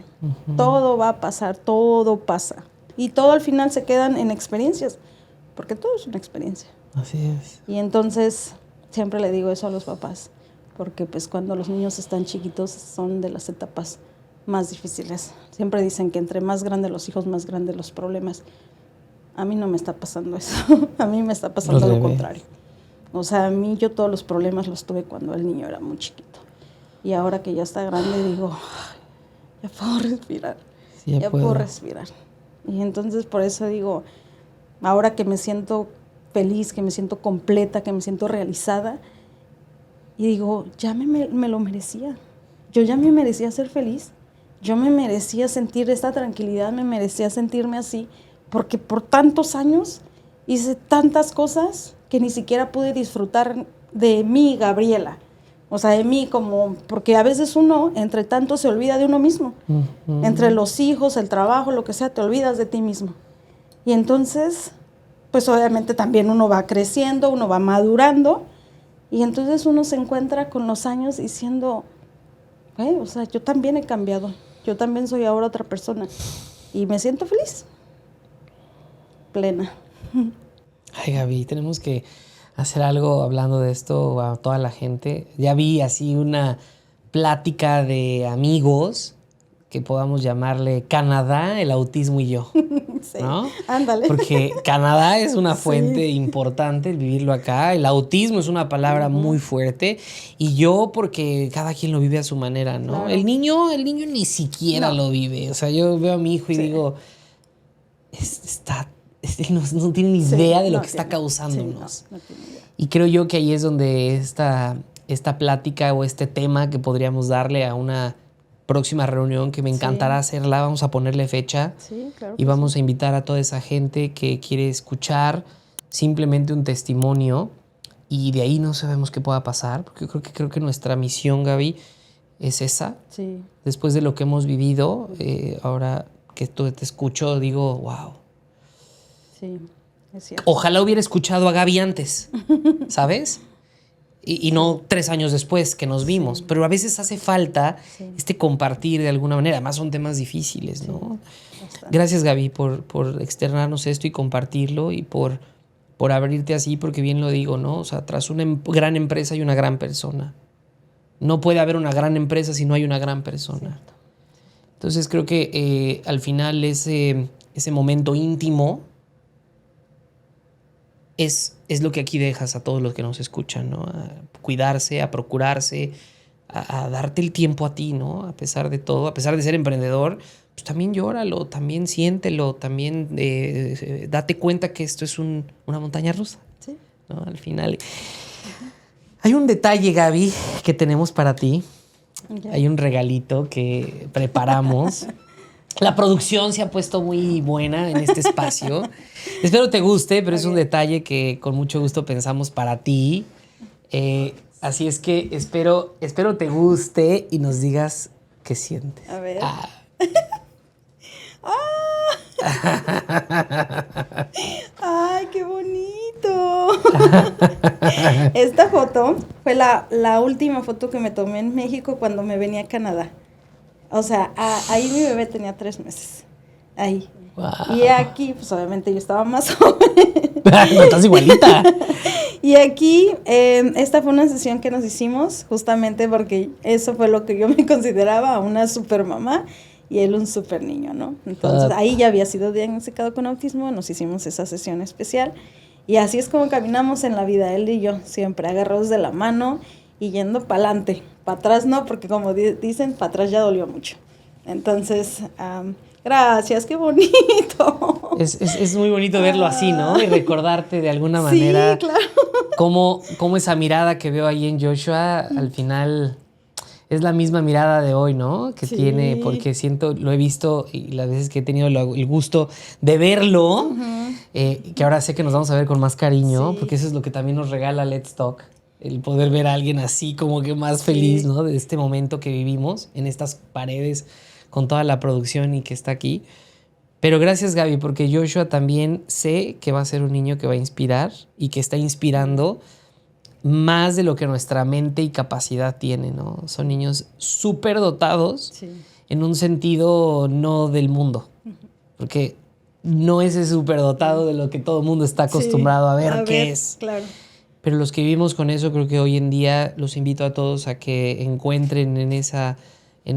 Todo va a pasar, todo pasa. Y todo al final se quedan en experiencias, porque todo es una experiencia. Así es. Y entonces siempre le digo eso a los papás, porque pues cuando los niños están chiquitos son de las etapas más difíciles. Siempre dicen que entre más grandes los hijos, más grandes los problemas. A mí no me está pasando eso. A mí me está pasando lo contrario. O sea, a mí yo todos los problemas los tuve cuando el niño era muy chiquito. Y ahora que ya está grande digo, ya puedo respirar. Sí, ya puedo respirar. Y entonces por eso digo, ahora que me siento feliz, que me siento completa, que me siento realizada, y digo, ya me lo merecía. Yo ya me merecía ser feliz. Yo me merecía sentir esta tranquilidad, me merecía sentirme así, porque por tantos años hice tantas cosas que ni siquiera pude disfrutar de mí, Gabriela. O sea, de mí como, porque a veces uno, entre tanto, se olvida de uno mismo. Entre los hijos, el trabajo, lo que sea, te olvidas de ti mismo. Y entonces, pues obviamente también uno va creciendo, uno va madurando, y entonces uno se encuentra con los años diciendo, o sea, yo también he cambiado, yo también soy ahora otra persona, y me siento feliz, plena. Ay, Gaby, tenemos que hacer algo hablando de esto a toda la gente. Ya vi así una plática de amigos que podamos llamarle Canadá, el autismo y yo. Sí, ¿no? Ándale. Porque Canadá es una fuente Sí. importante el vivirlo acá. El autismo es una palabra muy fuerte. Y yo porque cada quien lo vive a su manera, ¿no? Claro. El niño ni siquiera lo vive. O sea, yo veo a mi hijo y digo, no tiene ni idea de lo que está causándonos. Sí, no tiene idea. Y creo yo que ahí es donde esta plática o este tema que podríamos darle a una próxima reunión que me encantará hacerla, vamos a ponerle fecha Claro y vamos a invitar a toda esa gente que quiere escuchar simplemente un testimonio y de ahí no sabemos qué pueda pasar, porque creo que nuestra misión, Gaby, es esa. Sí. Después de lo que hemos vivido, ahora que te escucho, digo, wow. Sí, es cierto. Ojalá hubiera escuchado a Gaby antes, ¿sabes? Y no 3 años después que nos vimos. Pero a veces hace falta compartir de alguna manera. Además son temas difíciles, ¿no? Gracias, Gaby, por externarnos esto y compartirlo y por abrirte así, porque bien lo digo, ¿no? O sea, tras una gran empresa hay una gran persona. No puede haber una gran empresa si no hay una gran persona. Cierto. Entonces creo que al final ese momento íntimo es lo que aquí dejas a todos los que nos escuchan, ¿no? A cuidarse, a procurarse, a darte el tiempo a ti, ¿no? A pesar de todo, a pesar de ser emprendedor, pues también llóralo, también siéntelo, también date cuenta que esto es una montaña rusa, Sí. ¿no? Al final. Hay un detalle, Gaby, que tenemos para ti. Ya. Hay un regalito que preparamos. La producción se ha puesto muy buena en este espacio. Espero te guste, pero es un detalle que con mucho gusto pensamos para ti. Así es que espero te guste y nos digas qué sientes. A ver. ¡Ay, qué bonito! Esta foto fue la última foto que me tomé en México cuando me venía a Canadá. O sea, ahí mi bebé tenía 3 meses. Ahí. Wow. Y aquí, pues obviamente yo estaba más joven. No, estás igualita. Y aquí, esta fue una sesión que nos hicimos justamente porque eso fue lo que yo me consideraba una super mamá y él un super niño, ¿no? Entonces ahí ya había sido diagnosticado con autismo, nos hicimos esa sesión especial y así es como caminamos en la vida, él y yo, siempre agarrados de la mano y yendo para adelante, para atrás no, porque como dicen, para atrás ya dolió mucho. Entonces, gracias, qué bonito. Es muy bonito verlo así, ¿no? Y recordarte de alguna manera claro. cómo esa mirada que veo ahí en Joshua al final es la misma mirada de hoy, ¿no? Que tiene, porque lo he visto y las veces que he tenido el gusto de verlo, que ahora sé que nos vamos a ver con más cariño, porque eso es lo que también nos regala Let's Talk. El poder ver a alguien así como que más feliz, ¿no? De este momento que vivimos en estas paredes con toda la producción y que está aquí. Pero gracias, Gaby, porque Joshua también sé que va a ser un niño que va a inspirar y que está inspirando más de lo que nuestra mente y capacidad tiene, ¿no? Son niños súper dotados en un sentido no del mundo, porque no es ese súper dotado de lo que todo el mundo está acostumbrado a ver qué es. Claro. Pero los que vivimos con eso, creo que hoy en día los invito a todos a que encuentren en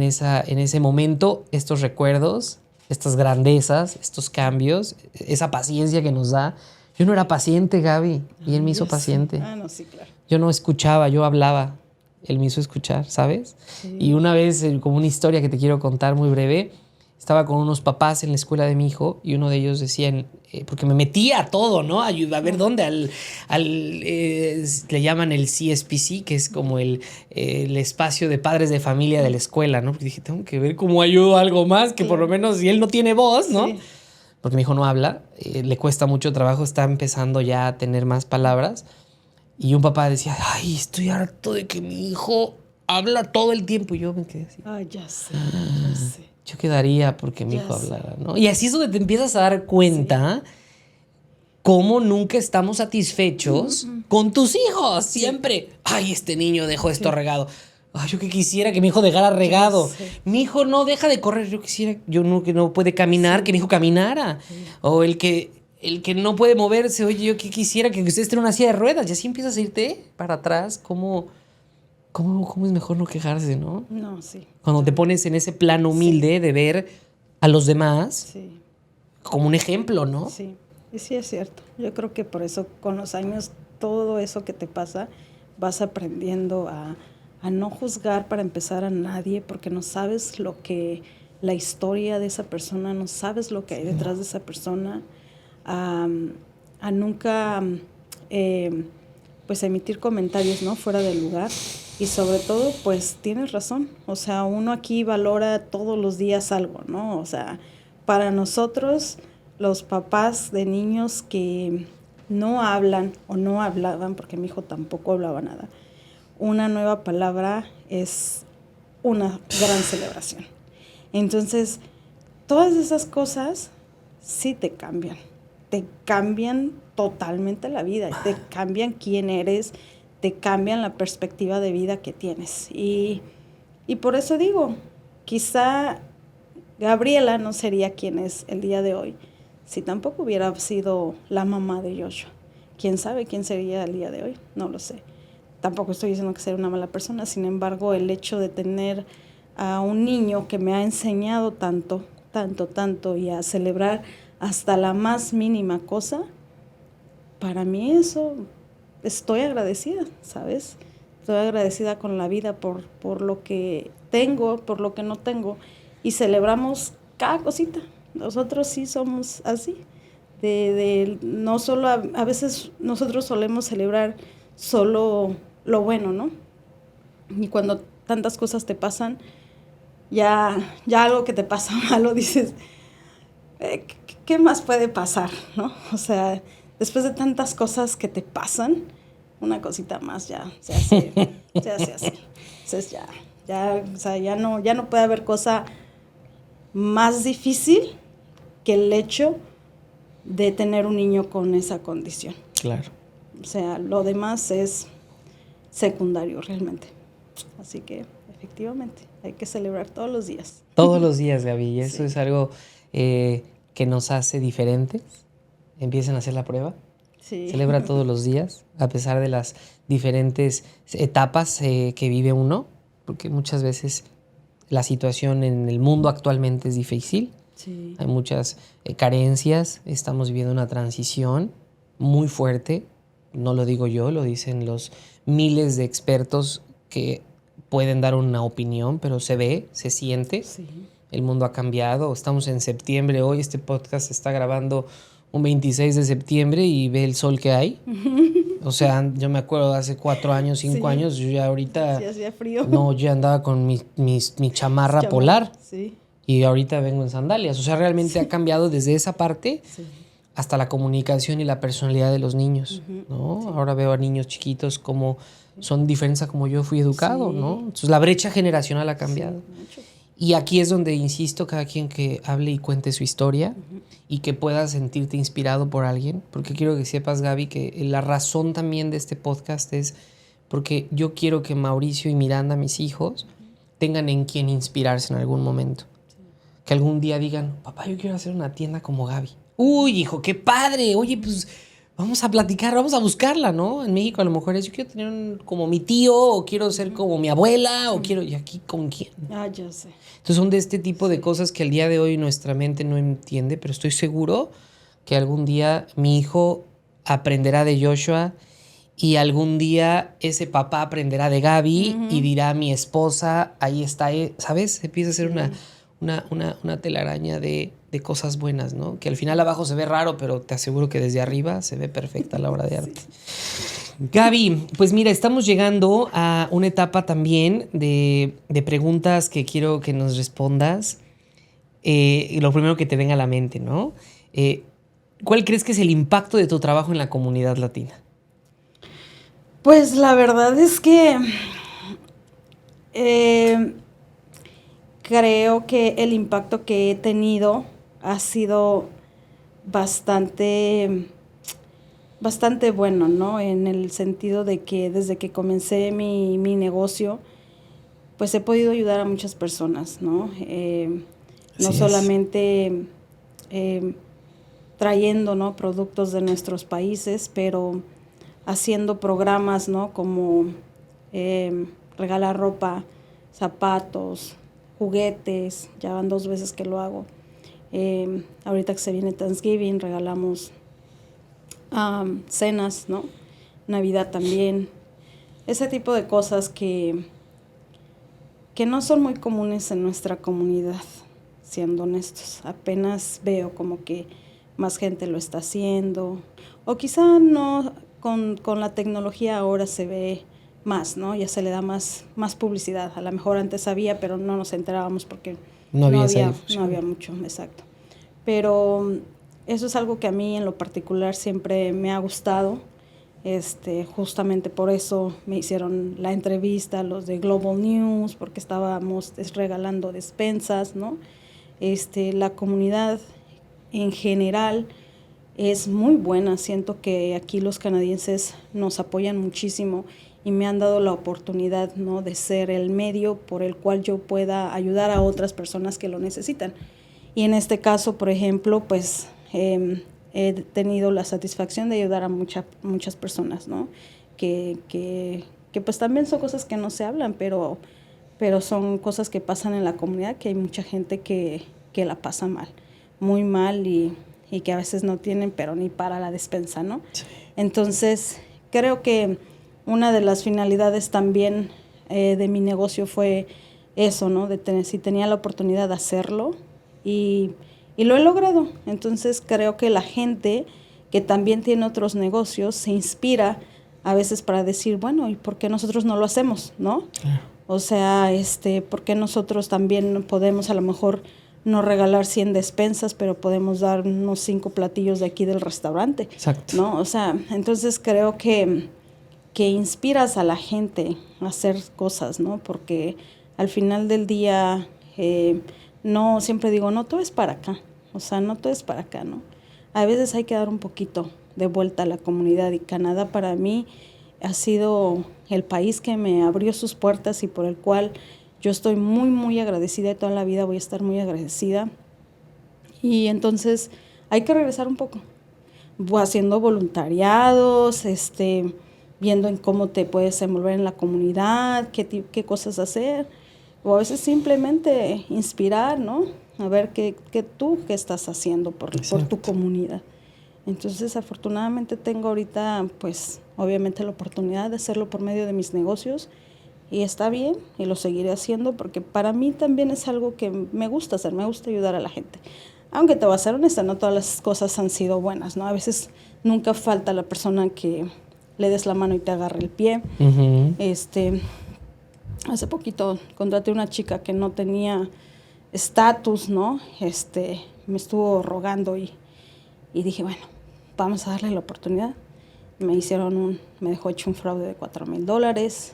ese momento estos recuerdos, estas grandezas, estos cambios, esa paciencia que nos da. Yo no era paciente, Gaby, y él me hizo paciente. No, sí, claro. Yo no escuchaba, yo hablaba. Él me hizo escuchar, ¿sabes? Sí. Y una vez, como una historia que te quiero contar muy breve, estaba con unos papás en la escuela de mi hijo y uno de ellos decían, porque me metía a todo, ¿no? A ver dónde, le llaman el CSPC, que es como el espacio de padres de familia de la escuela, ¿no? Porque dije, tengo que ver cómo ayudo a algo más, que por lo menos si él no tiene voz, ¿no? Sí. Porque mi hijo no habla, le cuesta mucho trabajo, está empezando ya a tener más palabras. Y un papá decía, ay, estoy harto de que mi hijo habla todo el tiempo. Y yo me quedé así. Ay, ya sé. Yo quedaría porque mi Ya hijo sé. hablara, ¿no? Y así es donde te empiezas a dar cuenta cómo nunca estamos satisfechos con tus hijos. Siempre, ay, este niño dejó esto regado. Ay, yo que quisiera que mi hijo dejara regado. Mi hijo no deja de correr. Yo quisiera, que no puede caminar, que mi hijo caminara. O el que no puede moverse. Oye, yo que quisiera que usted esté en una silla de ruedas. Y así empiezas a irte para atrás. ¿Cómo es mejor no quejarse, no? No, sí. Cuando te pones en ese plano humilde de ver a los demás como un ejemplo, ¿no? Sí, y sí es cierto. Yo creo que por eso con los años todo eso que te pasa vas aprendiendo a no juzgar para empezar a nadie, porque no sabes la historia de esa persona, no sabes lo que hay detrás de esa persona, a nunca pues emitir comentarios, ¿no?, fuera del lugar. Y sobre todo, pues tienes razón, o sea, uno aquí valora todos los días algo, ¿no? O sea, para nosotros, los papás de niños que no hablan o no hablaban, porque mi hijo tampoco hablaba nada, una nueva palabra es una gran celebración. Entonces, todas esas cosas sí te cambian totalmente la vida, te cambian quién eres, te cambian la perspectiva de vida que tienes. Y por eso digo, quizá Gabriela no sería quien es el día de hoy si tampoco hubiera sido la mamá de Joshua. ¿Quién sabe quién sería el día de hoy? No lo sé. Tampoco estoy diciendo que sea una mala persona, sin embargo, el hecho de tener a un niño que me ha enseñado tanto, y a celebrar hasta la más mínima cosa, para mí eso, estoy agradecida, ¿sabes? Estoy agradecida con la vida por lo que tengo, por lo que no tengo, y celebramos cada cosita. Nosotros sí somos así, no solo, a veces nosotros solemos celebrar solo lo bueno, ¿no? Y cuando tantas cosas te pasan, ya algo que te pasa malo, dices, ¿qué más puede pasar, no? O sea, después de tantas cosas que te pasan, una cosita más ya se hace así. Entonces o sea, ya no puede haber cosa más difícil que el hecho de tener un niño con esa condición. Claro. O sea, lo demás es secundario realmente. Así que, efectivamente, hay que celebrar todos los días. Todos los días, Gaby. Y eso es algo que nos hace diferentes. Empiecen a hacer la prueba. Sí. Celebra todos los días, a pesar de las diferentes etapas que vive uno, porque muchas veces la situación en el mundo actualmente es difícil. Sí. Hay muchas carencias. Estamos viviendo una transición muy fuerte. No lo digo yo, lo dicen los miles de expertos que pueden dar una opinión, pero se ve, se siente. Sí. El mundo ha cambiado. Estamos en septiembre hoy. Este podcast se está grabando un 26 de septiembre y ve el sol que hay. O sea, yo me acuerdo hace 4 años, 5 años, yo ya ahorita... Sí, hacía frío. No, yo andaba con mi chamarra polar. Sí. Y ahorita vengo en sandalias. O sea, realmente ha cambiado desde esa parte hasta la comunicación y la personalidad de los niños, ¿no? Sí. Ahora veo a niños chiquitos como son diferentes a como yo fui educado, ¿no? Entonces la brecha generacional ha cambiado. Mucho. Y aquí es donde insisto, cada quien que hable y cuente su historia y que puedas sentirte inspirado por alguien, porque quiero que sepas, Gaby, que la razón también de este podcast es porque yo quiero que Mauricio y Miranda, mis hijos, tengan en quien inspirarse en algún momento. Que algún día digan, papá, yo quiero hacer una tienda como Gaby. Uy, hijo, qué padre. Oye, pues vamos a platicar, vamos a buscarla, ¿no? En México a lo mejor es, yo quiero tener como mi tío, o quiero ser como mi abuela, o quiero, ¿y aquí con quién? Ah, yo sé. Entonces son de este tipo de cosas que al día de hoy nuestra mente no entiende, pero estoy seguro que algún día mi hijo aprenderá de Joshua y algún día ese papá aprenderá de Gaby y dirá a mi esposa, ahí está, ¿sabes? Empieza a ser una telaraña de cosas buenas, ¿no? Que al final abajo se ve raro, pero te aseguro que desde arriba se ve perfecta la obra de arte. Gaby, pues mira, estamos llegando a una etapa también de preguntas que quiero que nos respondas. Lo primero que te venga a la mente, ¿no? ¿Cuál crees que es el impacto de tu trabajo en la comunidad latina? Pues la verdad es que creo que el impacto que he tenido ha sido bastante bueno, ¿no? En el sentido de que desde que comencé mi negocio, pues he podido ayudar a muchas personas, ¿no? No solamente trayendo, ¿no?, productos de nuestros países, pero haciendo programas, ¿no?, como regalar ropa, zapatos, juguetes. Ya van 2 veces que lo hago. Ahorita que se viene Thanksgiving, regalamos cenas, ¿no? Navidad también. Ese tipo de cosas que no son muy comunes en nuestra comunidad, siendo honestos. Apenas veo como que más gente lo está haciendo, o quizá no, con la tecnología ahora se ve más, ¿no? Ya se le da más publicidad. A lo mejor antes había, pero no nos enterábamos porque no había mucho, exacto. Pero eso es algo que a mí en lo particular siempre me ha gustado. Justamente por eso me hicieron la entrevista los de Global News, porque estábamos regalando despensas, ¿no? La comunidad en general es muy buena. Siento que aquí los canadienses nos apoyan muchísimo y me han dado la oportunidad, ¿no?, de ser el medio por el cual yo pueda ayudar a otras personas que lo necesitan. Y en este caso, por ejemplo, pues he tenido la satisfacción de ayudar a muchas personas, ¿no? Que pues también son cosas que no se hablan, pero son cosas que pasan en la comunidad, que hay mucha gente que la pasa mal, muy mal, y que a veces no tienen pero ni para la despensa, ¿no? Sí. Entonces, creo que una de las finalidades también de mi negocio fue eso, ¿no? De tener, si tenía la oportunidad de hacerlo, y lo he logrado. Entonces creo que la gente que también tiene otros negocios se inspira a veces para decir, bueno, ¿y por qué nosotros no lo hacemos, no? O sea, ¿por qué nosotros también podemos a lo mejor no regalar 100 despensas, pero podemos dar unos 5 platillos de aquí del restaurante? Exacto. ¿No? O sea, entonces creo que inspiras a la gente a hacer cosas, ¿no? Porque al final del día, no, siempre digo, no todo es para acá. O sea, no todo es para acá, ¿no? A veces hay que dar un poquito de vuelta a la comunidad, y Canadá para mí ha sido el país que me abrió sus puertas y por el cual yo estoy muy, muy agradecida, y toda la vida voy a estar muy agradecida. Y entonces hay que regresar un poco, haciendo voluntariados, viendo en cómo te puedes envolver en la comunidad, qué cosas hacer, o a veces simplemente inspirar, ¿no? A ver qué estás haciendo por tu comunidad. Entonces, afortunadamente tengo ahorita, pues, obviamente la oportunidad de hacerlo por medio de mis negocios, y está bien, y lo seguiré haciendo porque para mí también es algo que me gusta hacer, me gusta ayudar a la gente. Aunque te voy a ser honesta, no todas las cosas han sido buenas, ¿no? A veces nunca falta la persona que le des la mano y te agarre el pie. Uh-huh. Hace poquito contraté una chica que no tenía estatus, ¿no? Me estuvo rogando y dije, bueno, vamos a darle la oportunidad. Me dejó hecho un fraude de $4,000,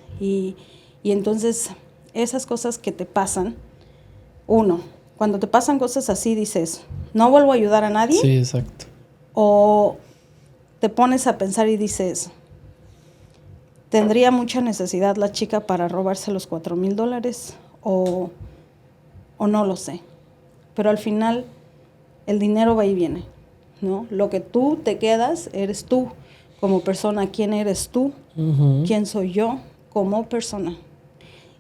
y entonces esas cosas que te pasan, cuando te pasan cosas así dices, no vuelvo a ayudar a nadie. Sí, exacto. O te pones a pensar y dices, ¿tendría mucha necesidad la chica para robarse los $4,000? O no lo sé. Pero al final el dinero va y viene, ¿no? Lo que tú te quedas eres tú como persona. ¿Quién eres tú? Uh-huh. ¿Quién soy yo como persona?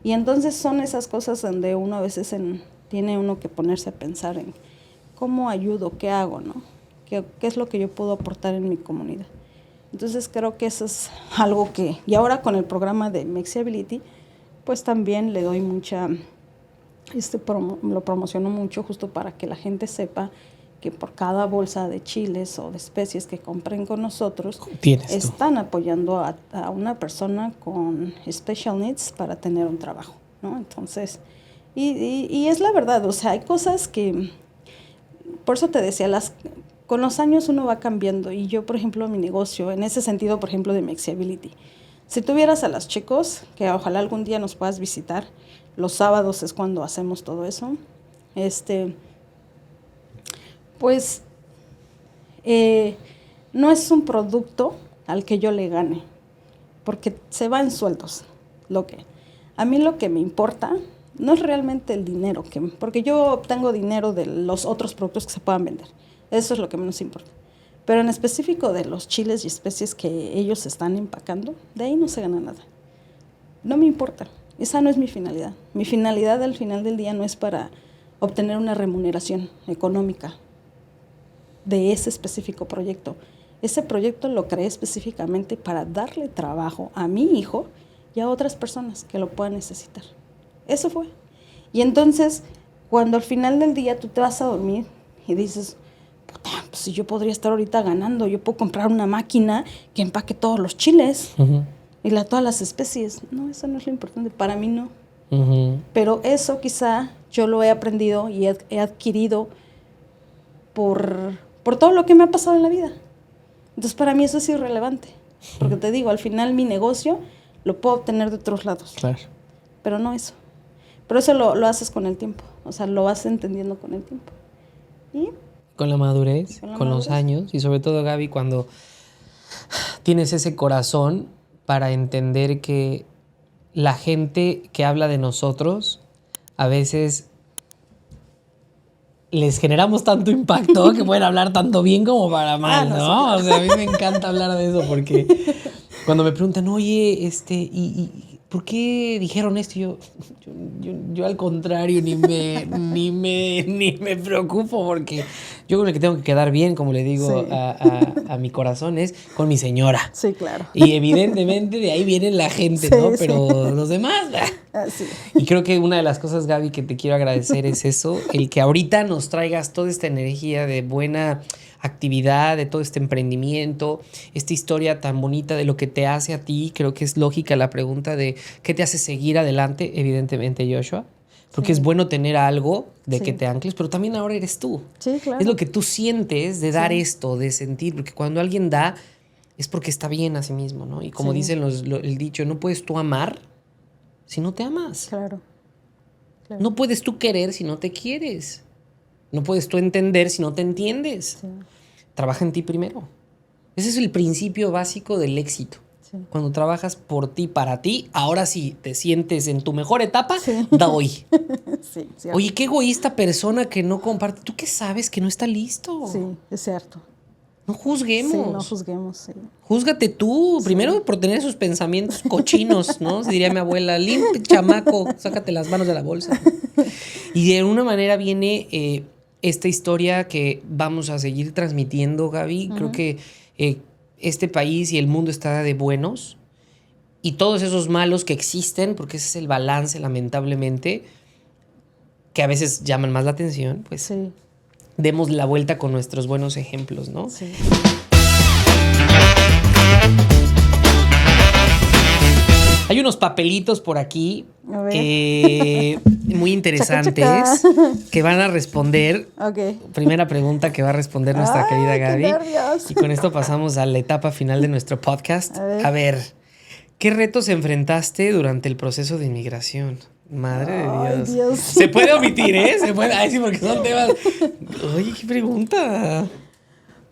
Y entonces son esas cosas donde uno a veces tiene uno que ponerse a pensar en cómo ayudo, qué hago, ¿no? ¿Qué es lo que yo puedo aportar en mi comunidad? Entonces creo que eso es algo que, y ahora con el programa de Mexiability, pues también le doy mucha, lo promociono mucho justo para que la gente sepa que por cada bolsa de chiles o de especies que compren con nosotros, están apoyando a una persona con special needs para tener un trabajo, ¿no? Entonces, y es la verdad, o sea, hay cosas que, por eso te decía, con los años uno va cambiando, y yo, por ejemplo, mi negocio, en ese sentido, por ejemplo, de Mexiability, Si tuvieras a los chicos, que ojalá algún día nos puedas visitar, los sábados es cuando hacemos todo eso, pues no es un producto al que yo le gane, porque se va en sueldos. A mí lo que me importa no es realmente el dinero, porque yo obtengo dinero de los otros productos que se puedan vender. Eso es lo que menos importa. Pero en específico de los chiles y especies que ellos están empacando, de ahí no se gana nada. No me importa. Esa no es mi finalidad. Mi finalidad al final del día no es para obtener una remuneración económica de ese específico proyecto. Ese proyecto lo creé específicamente para darle trabajo a mi hijo y a otras personas que lo puedan necesitar. Eso fue. Y entonces, cuando al final del día tú te vas a dormir y dices, puta, pues si yo podría estar ahorita ganando, yo puedo comprar una máquina que empaque todos los chiles y todas las especies. No, eso no es lo importante. Para mí no. Pero eso quizá yo lo he aprendido y he adquirido por todo lo que me ha pasado en la vida. Entonces, para mí eso es irrelevante. Porque te digo, al final mi negocio lo puedo obtener de otros lados. Claro. Pero no eso. Pero eso lo haces con el tiempo. O sea, lo vas entendiendo con el tiempo. ¿Y? Con la madurez, con los años. Y sobre todo, Gaby, cuando tienes ese corazón para entender que la gente que habla de nosotros, a veces les generamos tanto impacto que pueden hablar tanto bien como para mal, ¿no? O sea, a mí me encanta hablar de eso porque cuando me preguntan, oye, ¿y por qué dijeron esto? Yo al contrario, ni me preocupo porque yo con el que tengo que quedar bien, como le digo a mi corazón, es con mi señora. Sí, claro. Y evidentemente de ahí viene la gente, ¿no? Pero los demás... Sí. Y creo que una de las cosas, Gaby, que te quiero agradecer es eso, el que ahorita nos traigas toda esta energía de buena actividad, de todo este emprendimiento, esta historia tan bonita de lo que te hace a ti. Creo que es lógica la pregunta de qué te hace seguir adelante, evidentemente, Joshua. Porque es bueno tener algo de que te ancles, pero también ahora eres tú. Sí, claro. Es lo que tú sientes de dar esto, de sentir, porque cuando alguien da es porque está bien a sí mismo, ¿no? Y como dicen el dicho, no puedes tú amar si no te amas. Claro. No puedes tú querer si no te quieres. No puedes tú entender si no te entiendes. Sí. Trabaja en ti primero. Ese es el principio básico del éxito. Sí. Cuando trabajas por ti, para ti, ahora sí te sientes en tu mejor etapa, da hoy. Sí, oye, qué egoísta persona que no comparte. ¿Tú qué sabes que no está listo? Sí, es cierto. No juzguemos. Sí, no juzguemos, sí. Júzgate tú, primero por tener esos pensamientos cochinos, ¿no? Se diría mi abuela, limpia, chamaco, sácate las manos de la bolsa. Y de alguna manera viene esta historia que vamos a seguir transmitiendo, Gaby. Creo que este país y el mundo está de buenos. Y todos esos malos que existen, porque ese es el balance, lamentablemente, que a veces llaman más la atención, pues demos la vuelta con nuestros buenos ejemplos, ¿no? Sí. Hay unos papelitos por aquí muy interesantes que van a responder. Primera pregunta que va a responder nuestra querida Gaby. Y con esto pasamos a la etapa final de nuestro podcast. A ver, ¿qué retos enfrentaste durante el proceso de inmigración? Madre de Dios. Se puede omitir, ¿eh? Se puede. Ay, sí, porque son temas. Oye, qué pregunta.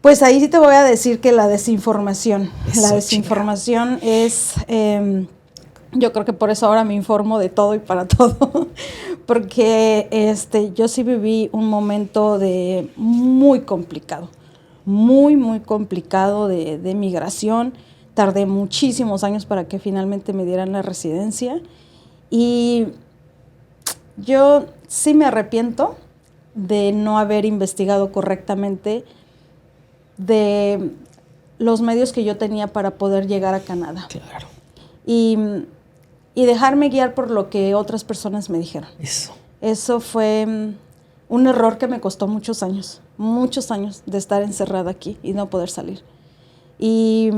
Pues ahí sí te voy a decir que la desinformación. Eso, la desinformación es. Yo creo que por eso ahora me informo de todo y para todo. Porque yo sí viví un momento de muy complicado. Muy complicado de migración. Tardé muchísimos años para que finalmente me dieran la residencia. Y yo sí me arrepiento de no haber investigado correctamente de los medios que yo tenía para poder llegar a Canadá. Claro. Y dejarme guiar por lo que otras personas me dijeron. Eso fue un error que me costó muchos años de estar encerrada aquí y no poder salir. Y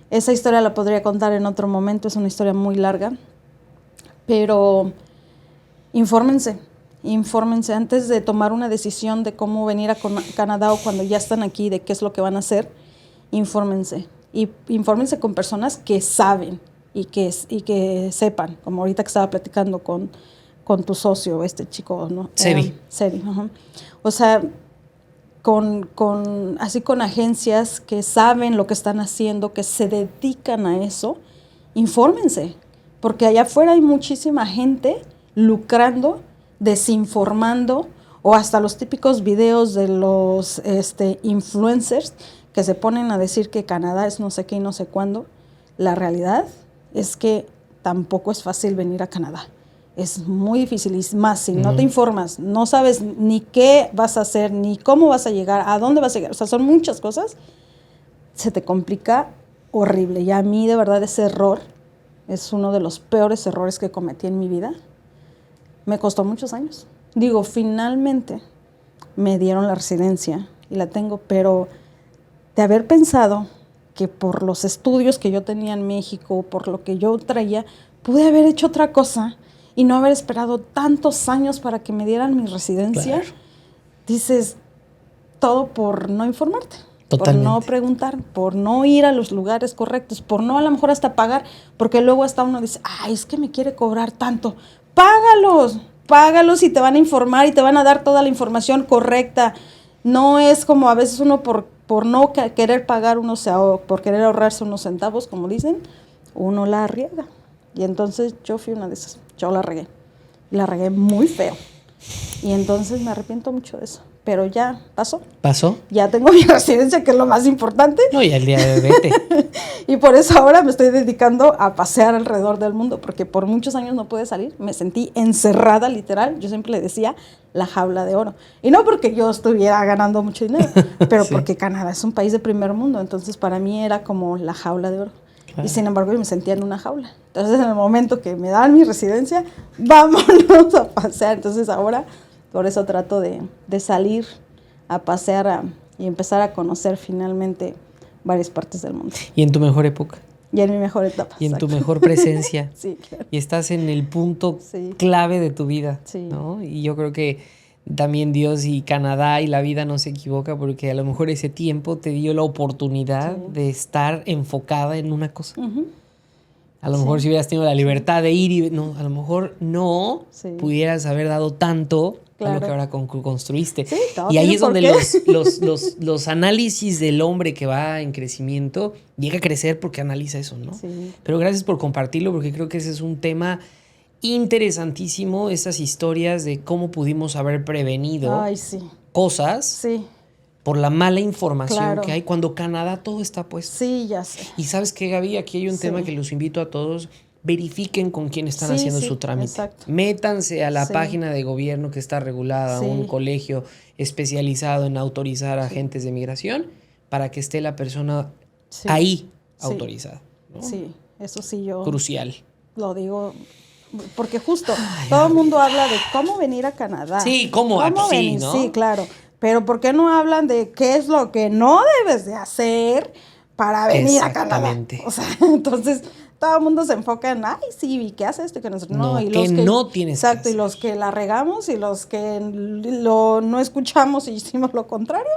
esa historia la podría contar en otro momento, es una historia muy larga. Pero infórmense antes de tomar una decisión de cómo venir a Canadá o cuando ya están aquí, de qué es lo que van a hacer, infórmense. y infórmense con personas que saben y que sepan, como ahorita que estaba platicando con tu socio, este chico, ¿no? Sebi. Sebi, o sea, así con agencias que saben lo que están haciendo, que se dedican a eso, infórmense, porque allá afuera hay muchísima gente lucrando, desinformando, o hasta los típicos videos de los influencers que se ponen a decir que Canadá es no sé qué y no sé cuándo. La realidad es que tampoco es fácil venir a Canadá. Es muy difícil, y más si no te informas, no sabes ni qué vas a hacer, ni cómo vas a llegar, a dónde vas a llegar. O sea, son muchas cosas. Se te complica horrible. Y a mí, de verdad, ese error es uno de los peores errores que cometí en mi vida. Me costó muchos años. Digo, finalmente me dieron la residencia y la tengo, pero de haber pensado que por los estudios que yo tenía en México, por lo que yo traía, pude haber hecho otra cosa y no haber esperado tantos años para que me dieran mi residencia. Claro. Dices, todo por no informarte. Totalmente. Por no preguntar, por no ir a los lugares correctos, por no a lo mejor hasta pagar, porque luego hasta uno dice, ay, es que me quiere cobrar tanto. Págalos y te van a informar y te van a dar toda la información correcta. No es como a veces uno por no querer pagar por querer ahorrarse unos centavos, como dicen, uno la riega. Y entonces yo fui una de esas, yo la regué. La regué muy feo. Y entonces me arrepiento mucho de eso. Pero ya pasó. ¿Pasó? Ya tengo mi residencia, que es lo más importante. No, y al día de vete. Y por eso ahora me estoy dedicando a pasear alrededor del mundo, porque por muchos años no pude salir. Me sentí encerrada, literal. Yo siempre le decía la jaula de oro. Y no porque yo estuviera ganando mucho dinero, pero sí, porque Canadá es un país de primer mundo. Entonces para mí era como la jaula de oro. Claro. Y sin embargo yo me sentía en una jaula. Entonces en el momento que me dan mi residencia, vámonos a pasear. Entonces ahora... Por eso trato de salir a pasear y empezar a conocer finalmente varias partes del mundo. ¿Y en tu mejor época? Y en mi mejor etapa. Y en exacto, tu mejor presencia. Sí, claro. Y estás en el punto sí, clave de tu vida, sí, ¿no? Y yo creo que también Dios y Canadá y la vida no se equivoca, porque a lo mejor ese tiempo te dio la oportunidad sí, de estar enfocada en una cosa. Uh-huh. A lo mejor si hubieras tenido la libertad de ir y no, a lo mejor no pudieras haber dado tanto a lo que ahora construiste. Sí, y ahí es donde los análisis del hombre que va en crecimiento llega a crecer porque analiza eso, ¿no? Sí. Pero gracias por compartirlo, porque creo que ese es un tema interesantísimo, esas historias de cómo pudimos haber prevenido cosas por la mala información que hay cuando Canadá todo está puesto. Sí, ya sé. Y ¿sabes qué, Gaby? Aquí hay un tema que los invito a todos. Verifiquen con quién están haciendo su trámite. Exacto. Métanse a la página de gobierno que está regulada, un colegio especializado en autorizar agentes de migración, para que esté la persona ahí autorizada, ¿no? Sí, eso sí yo... Crucial. Lo digo... Porque justo todo el mundo habla de cómo venir a Canadá. Sí, cómo aquí, venir, ¿no? Sí, claro. Pero ¿por qué no hablan de qué es lo que no debes de hacer para venir a Canadá? O sea, entonces todo el mundo se enfoca en, ay, sí, ¿qué hace esto? Que no, y los que no tienes exacto, que hacer. Y los que la regamos y los que no escuchamos y hicimos lo contrario.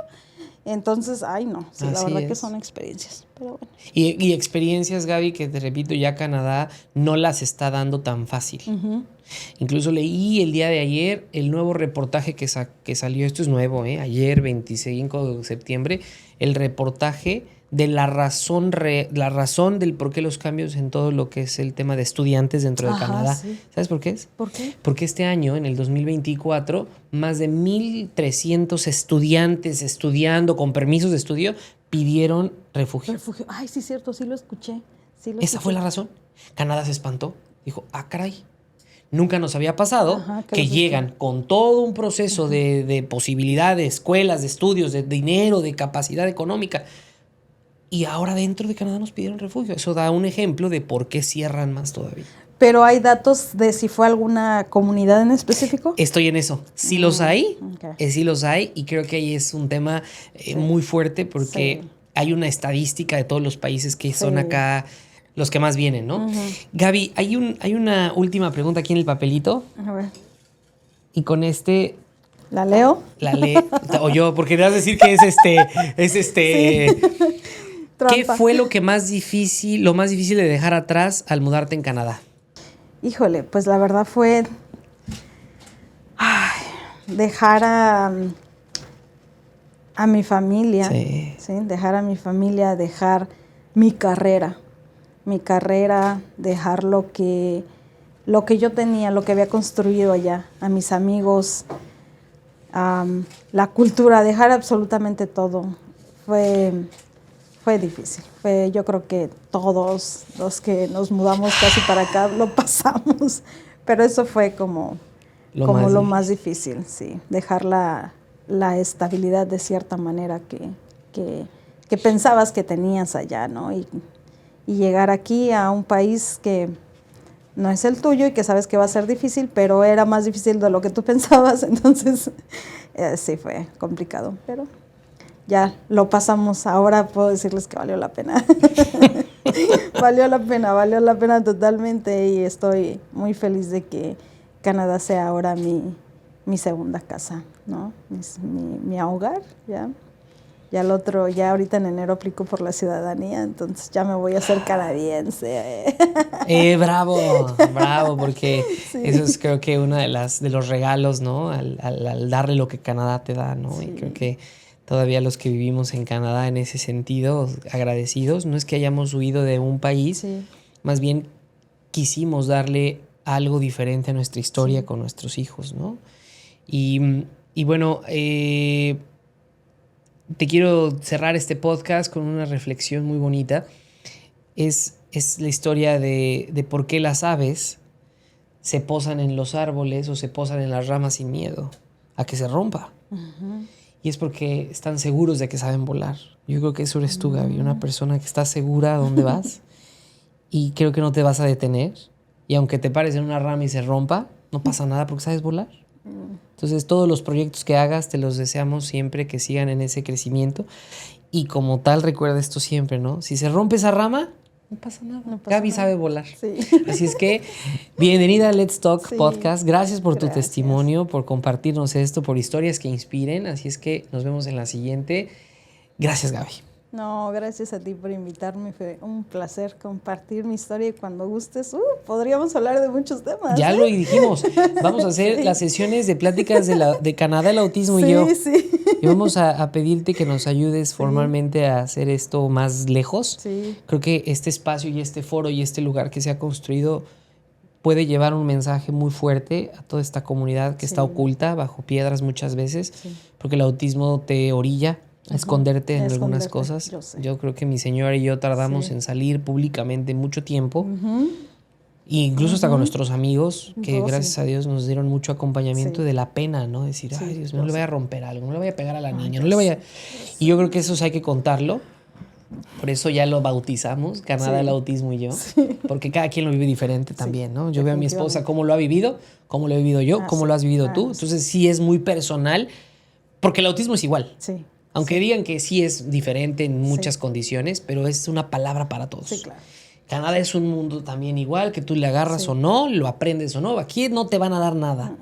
Entonces, ay, no, sí, la verdad que son experiencias, pero bueno. Y experiencias, Gaby, que te repito, ya Canadá no las está dando tan fácil. Uh-huh. Incluso leí el día de ayer el nuevo reportaje que salió, esto es nuevo, ayer 25 de septiembre, el reportaje de la razón del por qué los cambios en todo lo que es el tema de estudiantes dentro de Canadá. Sí. ¿Sabes por qué es? ¿Por qué? Porque este año, en el 2024, más de 1,300 estudiantes estudiando con permisos de estudio pidieron refugio. Ay, sí, cierto, sí lo escuché. Esa fue la razón. Canadá se espantó. Dijo, caray. Nunca nos había pasado que llegan con todo un proceso de posibilidades, de escuelas, de estudios, de dinero, de capacidad económica. Y ahora dentro de Canadá nos pidieron refugio. Eso da un ejemplo de por qué cierran más todavía. ¿Pero hay datos de si fue alguna comunidad en específico? Estoy en eso. Sí los hay, sí los hay. Y creo que ahí es un tema muy fuerte porque hay una estadística de todos los países que son acá los que más vienen, ¿no? Uh-huh. Gaby, hay una última pregunta aquí en el papelito. A ver. Y con ¿La leo? La leo. O yo, porque te vas a decir que es Sí. ¿Qué fue lo más difícil de dejar atrás al mudarte en Canadá? Híjole, pues la verdad fue dejar a mi familia, sí. Dejar a mi familia, dejar mi carrera, dejar lo que yo tenía, lo que había construido allá, a mis amigos, la cultura, dejar absolutamente todo. Fue difícil. Yo creo que todos los que nos mudamos casi para acá lo pasamos, pero eso fue como lo más difícil, sí. Dejar la estabilidad de cierta manera que pensabas que tenías allá, ¿no? Y llegar aquí a un país que no es el tuyo y que sabes que va a ser difícil, pero era más difícil de lo que tú pensabas, entonces sí fue complicado, pero ya lo pasamos. Ahora puedo decirles que valió la pena. Valió la pena totalmente, y estoy muy feliz de que Canadá sea ahora mi segunda casa, ¿no? Mi hogar, ya. Ya ahorita en enero aplico por la ciudadanía, entonces ya me voy a hacer canadiense. Bravo, porque sí. Eso es, creo que uno de los regalos, ¿no? Al darle lo que Canadá te da, ¿no? Sí. Y creo que todavía los que vivimos en Canadá en ese sentido, agradecidos, no es que hayamos huido de un país, sí. Más bien quisimos darle algo diferente a nuestra historia, sí. Con nuestros hijos, ¿no? Y bueno, te quiero cerrar este podcast con una reflexión muy bonita. Es la historia de por qué las aves se posan en los árboles o se posan en las ramas sin miedo a que se rompa. Uh-huh. Y es porque están seguros de que saben volar. Yo creo que eso eres tú, Gaby, una persona que está segura a dónde vas y creo que no te vas a detener. Y aunque te pares en una rama y se rompa, no pasa nada porque sabes volar. Entonces, todos los proyectos que hagas, te los deseamos siempre que sigan en ese crecimiento. Y como tal, recuerda esto siempre, ¿no? Si se rompe esa rama, no pasa nada. Gaby sabe volar. Sí. Así es que, bienvenida a Let's Talk Podcast. Gracias por tu testimonio, por compartirnos esto, por historias que inspiren. Así es que nos vemos en la siguiente. Gracias, Gaby. No, gracias a ti por invitarme. Fue un placer compartir mi historia y cuando gustes, podríamos hablar de muchos temas. Ya lo dijimos. Vamos a hacer las sesiones de pláticas de Canadá, el autismo y yo. Sí. Y vamos a pedirte que nos ayudes formalmente a hacer esto más lejos. Sí. Creo que este espacio y este foro y este lugar que se ha construido puede llevar un mensaje muy fuerte a toda esta comunidad que está oculta bajo piedras muchas veces, porque el autismo te orilla a esconderte en algunas cosas. Yo creo que mi señora y yo tardamos en salir públicamente mucho tiempo. E incluso hasta con nuestros amigos, que gracias a Dios nos dieron mucho acompañamiento de la pena, ¿no? Decir, ay, Dios mío, no le vaya a romper algo, no le vaya a pegar a la niña, no le vaya... Y yo creo que eso hay que contarlo. Por eso ya lo bautizamos, Canadá, el autismo y yo. Porque cada quien lo vive diferente también, ¿no? Yo veo a mi esposa cómo lo ha vivido, cómo lo he vivido yo, cómo lo has vivido tú. Entonces sí es muy personal, porque el autismo es igual. Sí. Aunque digan que sí es diferente en muchas condiciones, pero es una palabra para todos. Sí, claro. Canadá es un mundo también igual, que tú le agarras o no, lo aprendes o no. Aquí no te van a dar nada.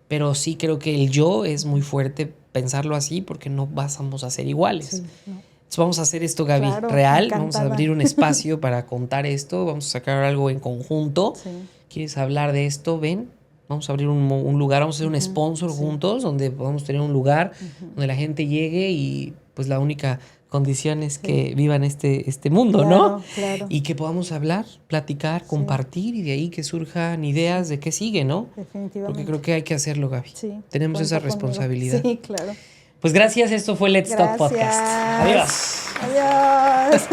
Pero sí creo que el yo es muy fuerte pensarlo así porque no vamos a ser iguales. Sí, no. Entonces vamos a hacer esto, Gaby, real. Vamos a abrir un espacio para contar esto. Vamos a sacar algo en conjunto. Sí. ¿Quieres hablar de esto? Ven. Vamos a abrir un lugar, vamos a hacer un sponsor juntos donde podamos tener un lugar donde la gente llegue y pues la única condición es que vivan este mundo, ¿no? Claro. Y que podamos hablar, platicar, compartir y de ahí que surjan ideas de qué sigue, ¿no? Definitivamente. Porque creo que hay que hacerlo, Gaby. Sí. Tenemos esa responsabilidad. Sí, claro. Pues gracias, esto fue Let's Talk Podcast. Adiós. Adiós.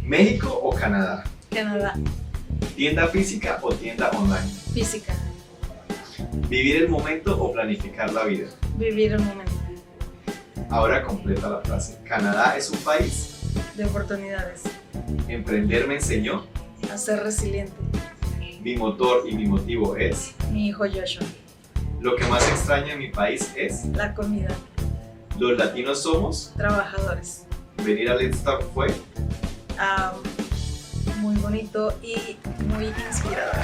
¿México o Canadá? Canadá. ¿Tienda física o tienda online? Física. ¿Vivir el momento o planificar la vida? Vivir el momento. Ahora completa la frase. ¿Canadá es un país? De oportunidades. ¿Emprender me enseñó? A ser resiliente. Mi motor y mi motivo es... Mi hijo Joshua. Lo que más extraño en mi país es... La comida. ¿Los latinos somos? Trabajadores. ¿Venir a Let's Talk fue? Muy bonito y muy inspirador.